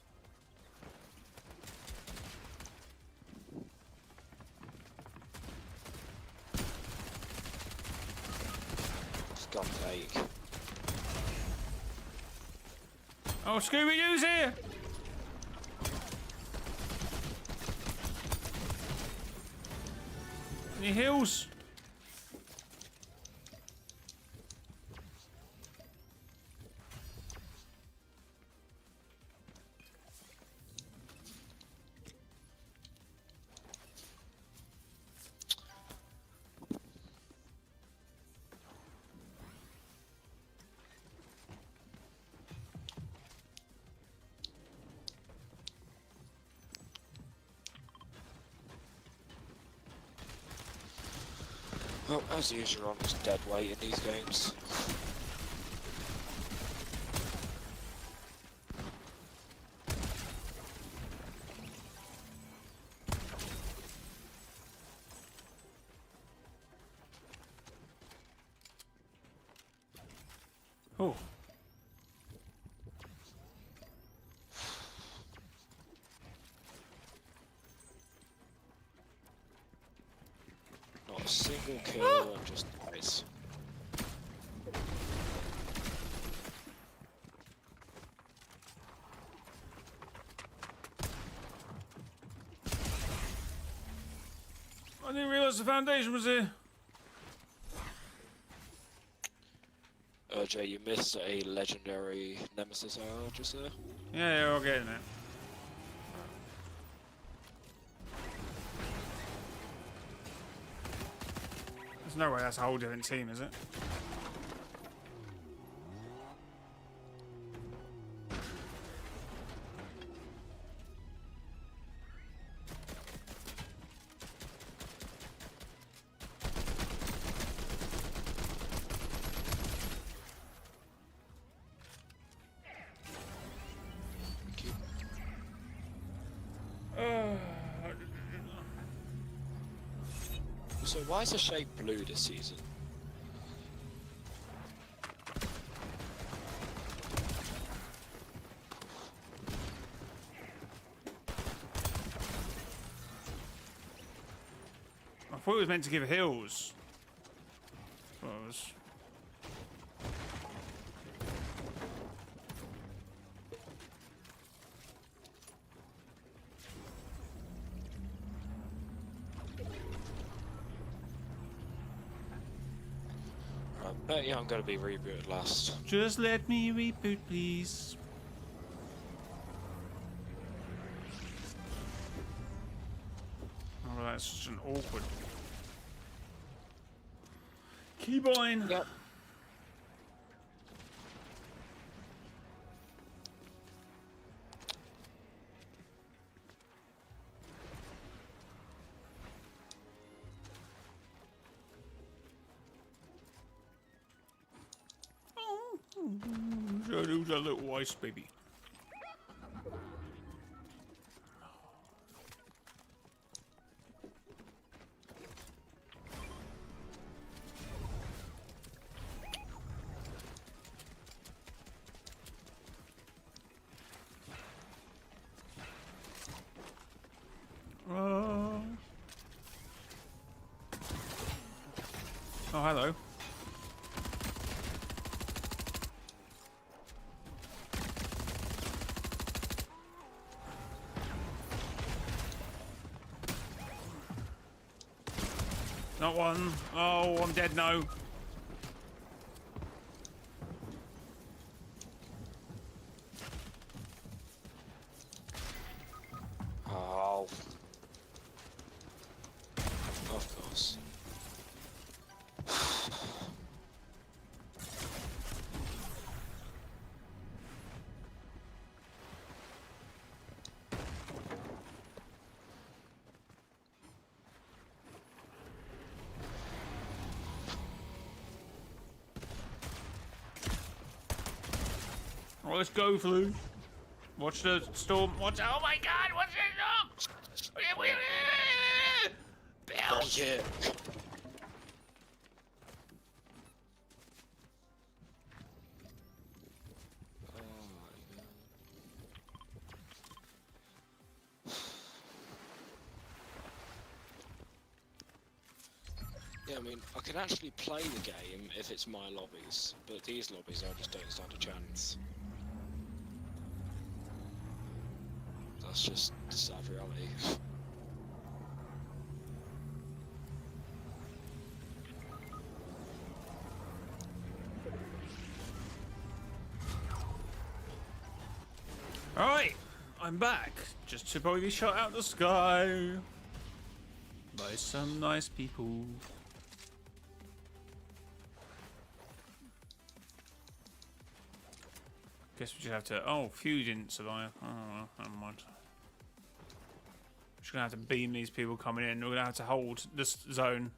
For God's sake. Oh, Scooby Doo's here. Any heals? Well, as usual, I'm just dead weight in these games. Oh. Not a single kill and just dies. I didn't realise the foundation was here. Jay, you missed a legendary nemesis hour just there. Yeah, we're getting it. There's no way that's a whole different team, is it? So why is the shape blue this season? I thought it was meant to give heals. Suppose. Yeah, I'm gonna be rebooted last. Just let me reboot, please. Oh, that's such an awkward keybind. Yep. Oh, who's that little ice baby? Oh, hello. Not one. Oh, I'm dead now. Oh. Of course. Well, let's go, Flu. Watch the storm. Watch. Oh my God! Watch the storm! Bill! Yeah. Yeah, I mean, I can actually play the game if it's my lobbies, but these lobbies I just don't stand a chance. That's just sad reality. Alright, I'm back. Just to probably be shot out the sky by some nice people. Guess we just have to. Oh, few didn't survive. Oh well, never mind. We're just gonna have to beam these people coming in. We're gonna have to hold this zone.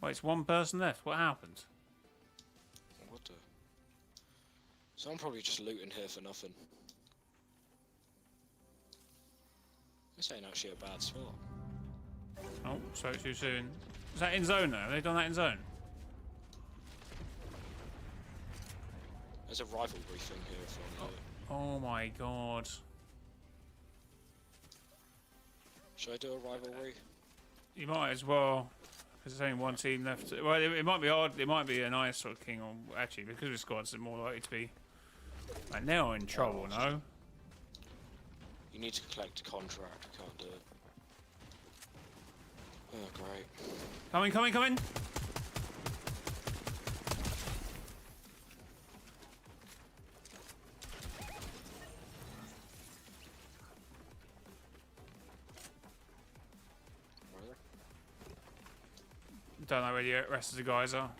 Wait, it's one person left. What happened? What the? So I'm probably just looting here for nothing. This ain't actually a bad spot. Oh, spoke too soon. Is that in zone though? Have they done that in zone? There's a rivalry thing here from Oh my God. Should I do a rivalry? You might as well, because there's only one team left. Well, it might be hard. It might be an ice sort of king, or actually, because of squads, it's more likely to be. And they're in trouble, no? You need to collect a contract, you can't do it. Oh, great. Coming, coming, coming! Where? Don't know where the rest of the guys are.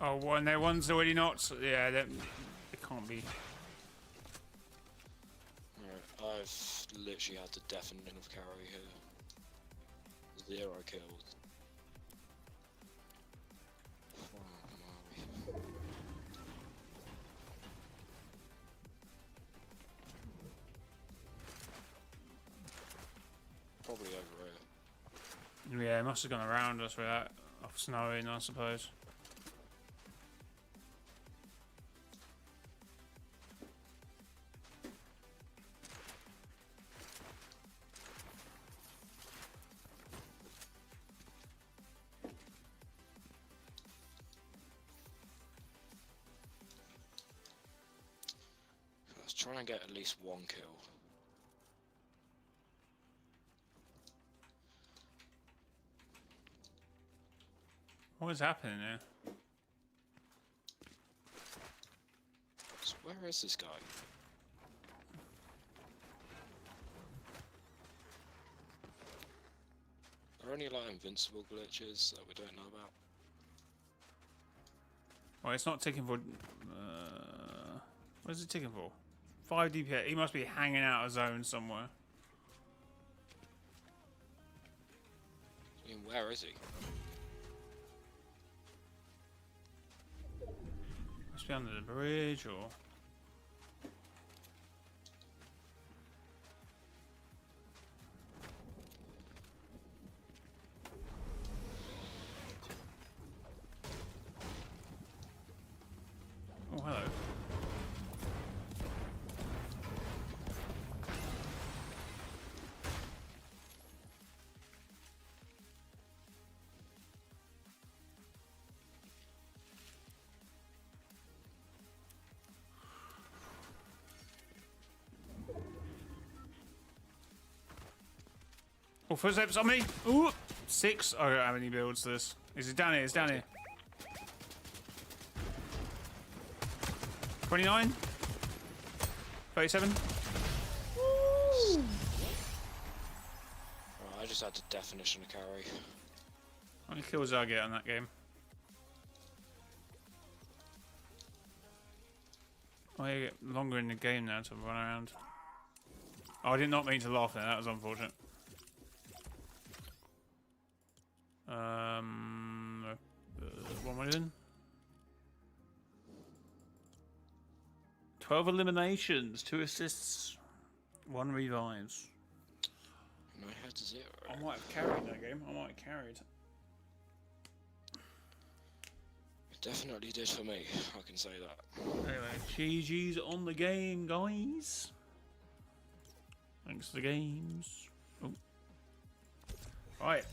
Oh, one there, one's already not. Yeah, they can't be. Alright, I've literally had the deafening of carry here. 0 kills. Where are we? Probably over here. Yeah, it must have gone around us with that. Off snowing, I suppose. try and get at least one kill. What is happening here? So where is this guy? Are there any like invincible glitches that we don't know about? Well, it's not ticking for. What is it ticking for? 5 DPS. He must be hanging out a zone somewhere. I mean, where is he? Must be under the bridge or. Oh, hello. Oh, footsteps on me! Ooh! 6. I don't have any builds to this. Is it down here? It's down here. 29. 37. Right, I just had to definition a carry. How many kills did I get on that game? Oh, you get longer in the game now to run around. Oh, I did not mean to laugh there. That was unfortunate. What am I doing? 12 eliminations, 2 assists, 1 revives. And I had 0. I might have carried that game. I might have carried. It definitely did for me, I can say that. Anyway, GG's on the game, guys. Thanks for the games. Oh. Right.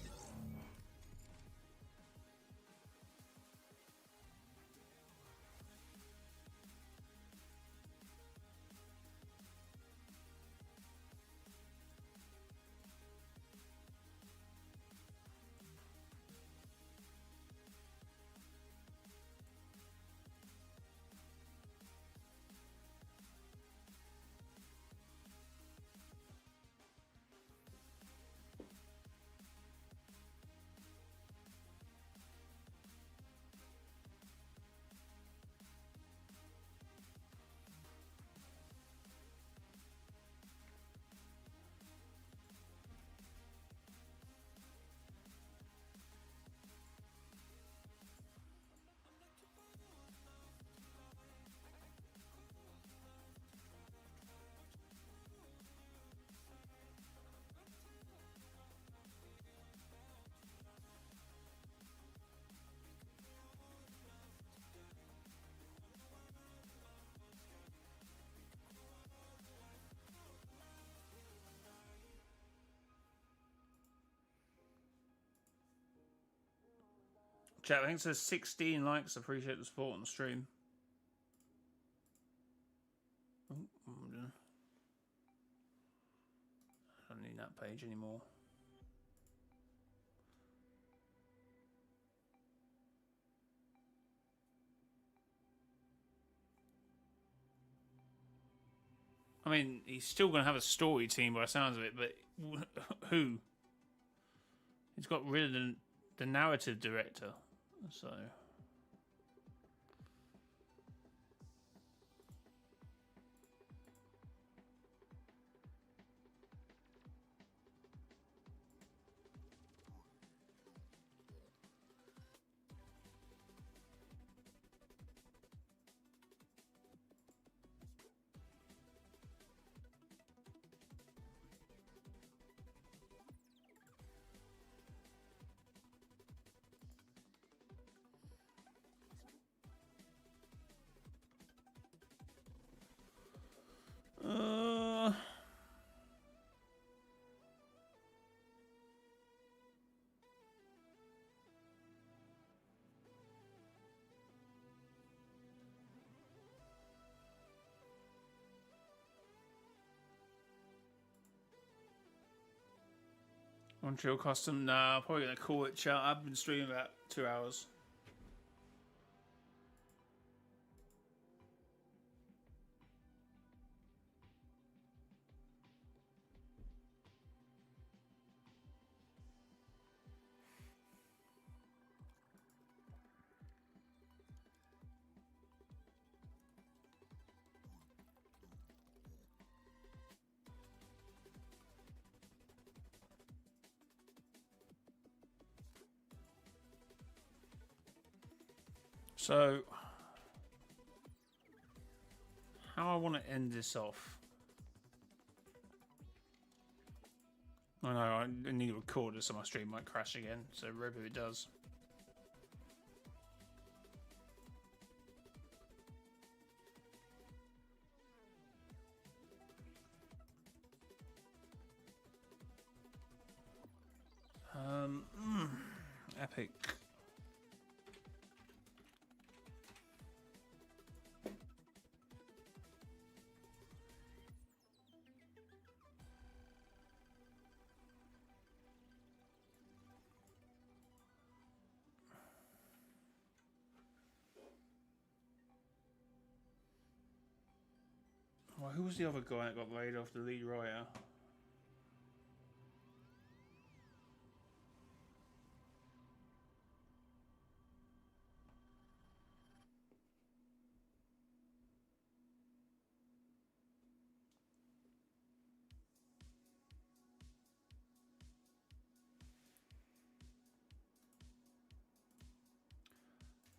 Chat, I think it says 16 likes. Appreciate the support on the stream. Oh, I don't need that page anymore. I mean, he's still going to have a story team by the sounds of it, but who? He's got rid of the narrative director, so... Montreal Custom, nah, probably gonna call it chat. I've been streaming about 2 hours. So, how I want to end this off? I know I need to record this, so my stream might crash again. So, rip if it does. Epic. Well, who was the other guy that got laid off, the lead writer?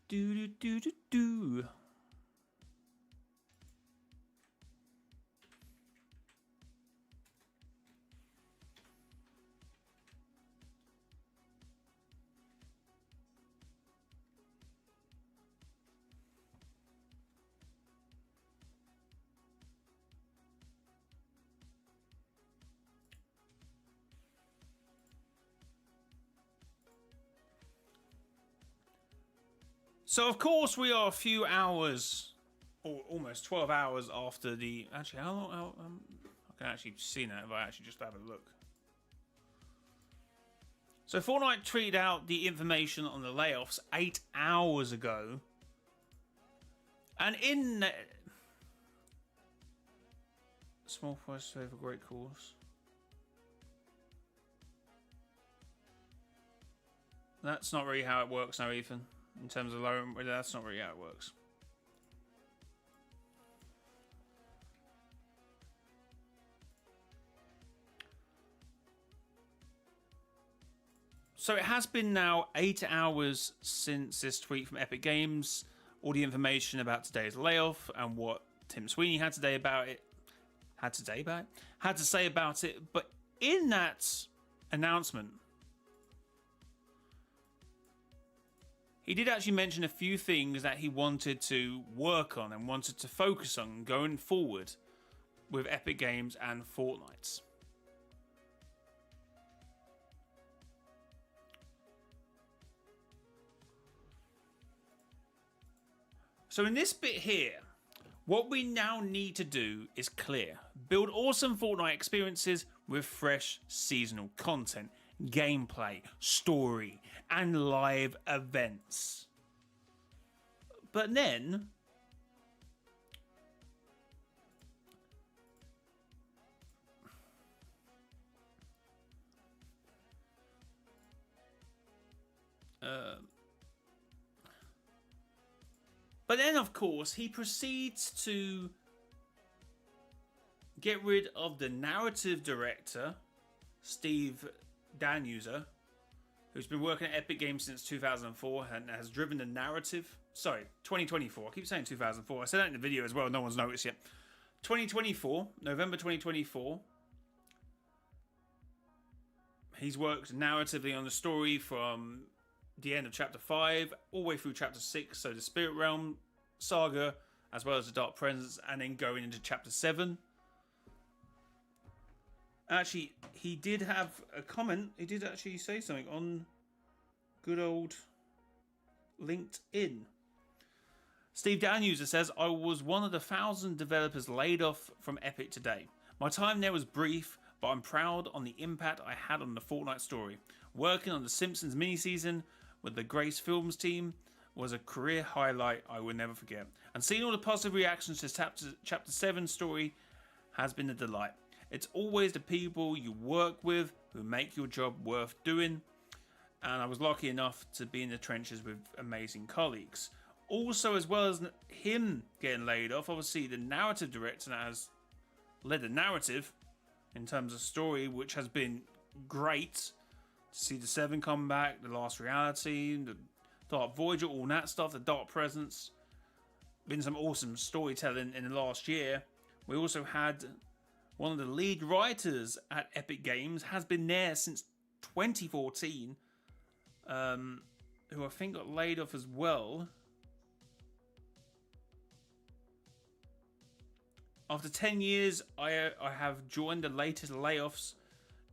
Do do do do do. So, of course, we are a few hours, or almost 12 hours after the... Actually, how long... I can actually see that if I actually just have a look. So, Fortnite tweeted out the information on the layoffs 8 hours ago. And in... Small price for great cause. That's not really how it works now, Ethan. In terms of low, that's not really how it works. So it has been now 8 hours since this tweet from Epic Games. All the information about today's layoff and what Tim Sweeney had to say about it. Had to say about it. But in that announcement, he did actually mention a few things that he wanted to work on and wanted to focus on going forward with Epic Games and Fortnite. So in this bit here, what we now need to do is clear. Build awesome Fortnite experiences with fresh seasonal content, gameplay, story, and live events. But then... But then, of course, he proceeds to get rid of the narrative director, Steve Danuser, who's been working at Epic Games since 2004 and has driven the narrative. Sorry, 2024. I keep saying 2004. I said that in the video as well. No one's noticed yet. 2024, November 2024. He's worked narratively on the story from the end of Chapter 5 all the way through Chapter 6. So the Spirit Realm saga, as well as the Dark Presence, and then going into Chapter 7. Actually, he did have a comment. He did actually say something on good old LinkedIn. Steve Danuser says, I was one of the 1,000 developers laid off from Epic today. My time there was brief, but I'm proud on the impact I had on the Fortnite story. Working on the Simpsons miniseason with the Grace Films team was a career highlight I will never forget. And seeing all the positive reactions to Chapter 7 story has been a delight. It's always the people you work with who make your job worth doing. And I was lucky enough to be in the trenches with amazing colleagues. Also, as well as him getting laid off, obviously the narrative director that has led the narrative in terms of story, which has been great to see the 7 come back, the Last Reality, the Dark Voyager, all that stuff, the Dark Presence. Been some awesome storytelling in the last year. We also had one of the lead writers at Epic Games, has been there since 2014, who I think got laid off as well. After 10 years, I have joined the latest layoffs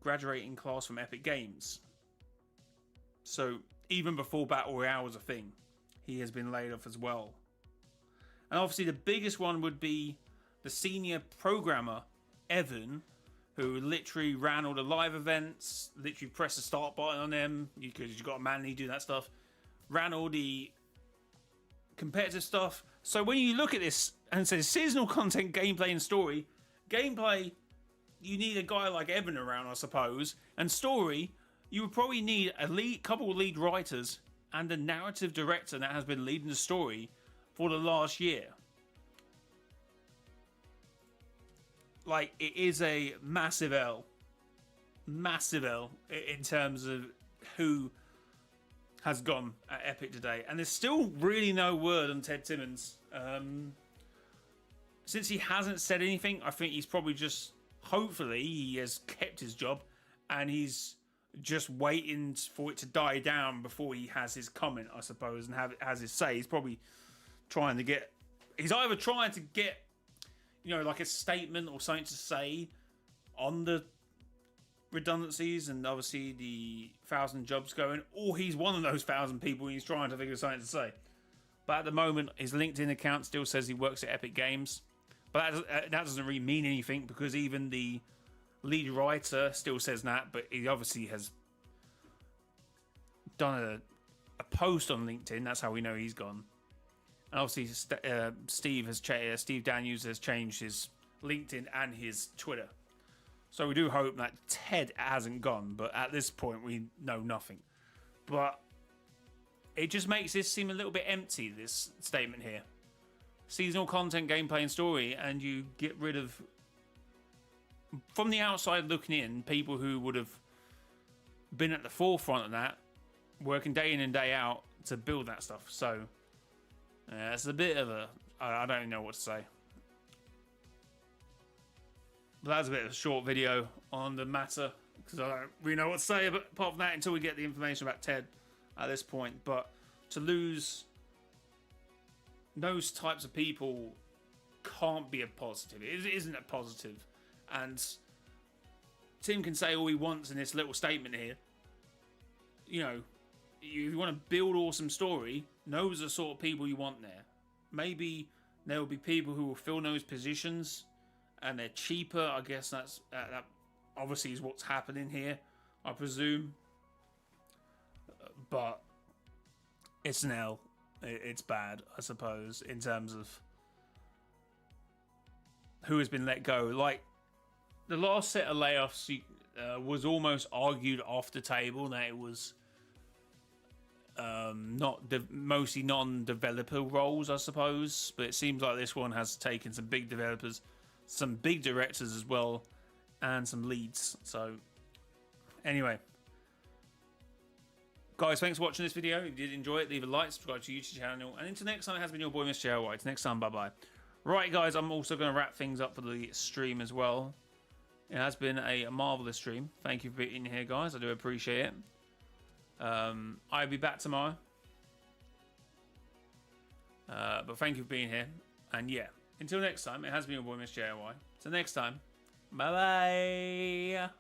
graduating class from Epic Games. So even before Battle Royale was a thing, he has been laid off as well. And obviously the biggest one would be the senior programmer, Evan, who literally ran all the live events, literally pressed the start button on them, because you got a manually do that stuff, ran all the competitive stuff. So when you look at this and it says seasonal content, gameplay and story, gameplay, you need a guy like Evan around, I suppose, and story, you would probably need a couple of lead writers and a narrative director that has been leading the story for the last year. Like, it is a massive L in terms of who has gone at Epic today. And there's still really no word on Ted Timmons. Since he hasn't said anything, I think he's probably just, hopefully, he has kept his job and he's just waiting for it to die down before he has his comment, I suppose, and has his say. He's probably trying to get, he's either trying to get, you know, like a statement or something to say on the redundancies and obviously the 1,000 jobs going, or he's one of those 1,000 people and he's trying to think of something to say. But at the moment, his LinkedIn account still says he works at Epic Games. But that doesn't really mean anything, because even the lead writer still says that, but he obviously has done a post on LinkedIn. That's how we know he's gone. And obviously, Steve Daniels has changed his LinkedIn and his Twitter. So we do hope that Ted hasn't gone, but at this point, we know nothing. But it just makes this seem a little bit empty, this statement here. Seasonal content, gameplay, and story, and you get rid of, from the outside looking in, people who would have been at the forefront of that, working day in and day out to build that stuff. So it's a bit of a, I don't even know what to say. But that's a bit of a short video on the matter, because I don't really know what to say apart from that until we get the information about Ted at this point. But to lose those types of people can't be a positive. It isn't a positive. And Tim can say all he wants in this little statement here. You know, if you want to build awesome story, those are the sort of people you want there. Maybe there will be people who will fill those positions and they're cheaper. I guess that obviously is what's happening here, I presume. But it's an L. It's bad, I suppose, in terms of who has been let go. Like, the last set of layoffs was almost argued off the table that it was mostly non-developer roles, I suppose. But it seems like this one has taken some big developers, some big directors as well, and some leads. So, anyway. Guys, thanks for watching this video. If you did enjoy it, leave a like, subscribe to the YouTube channel. And until next time, it has been your boy, mrjayowhy. Until next time, bye-bye. Right, guys, I'm also going to wrap things up for the stream as well. It has been a marvellous stream. Thank you for being here, guys. I do appreciate it. I'll be back tomorrow. But thank you for being here. And yeah, until next time, it has been your boy, mrjayowhy. Until next time, bye-bye.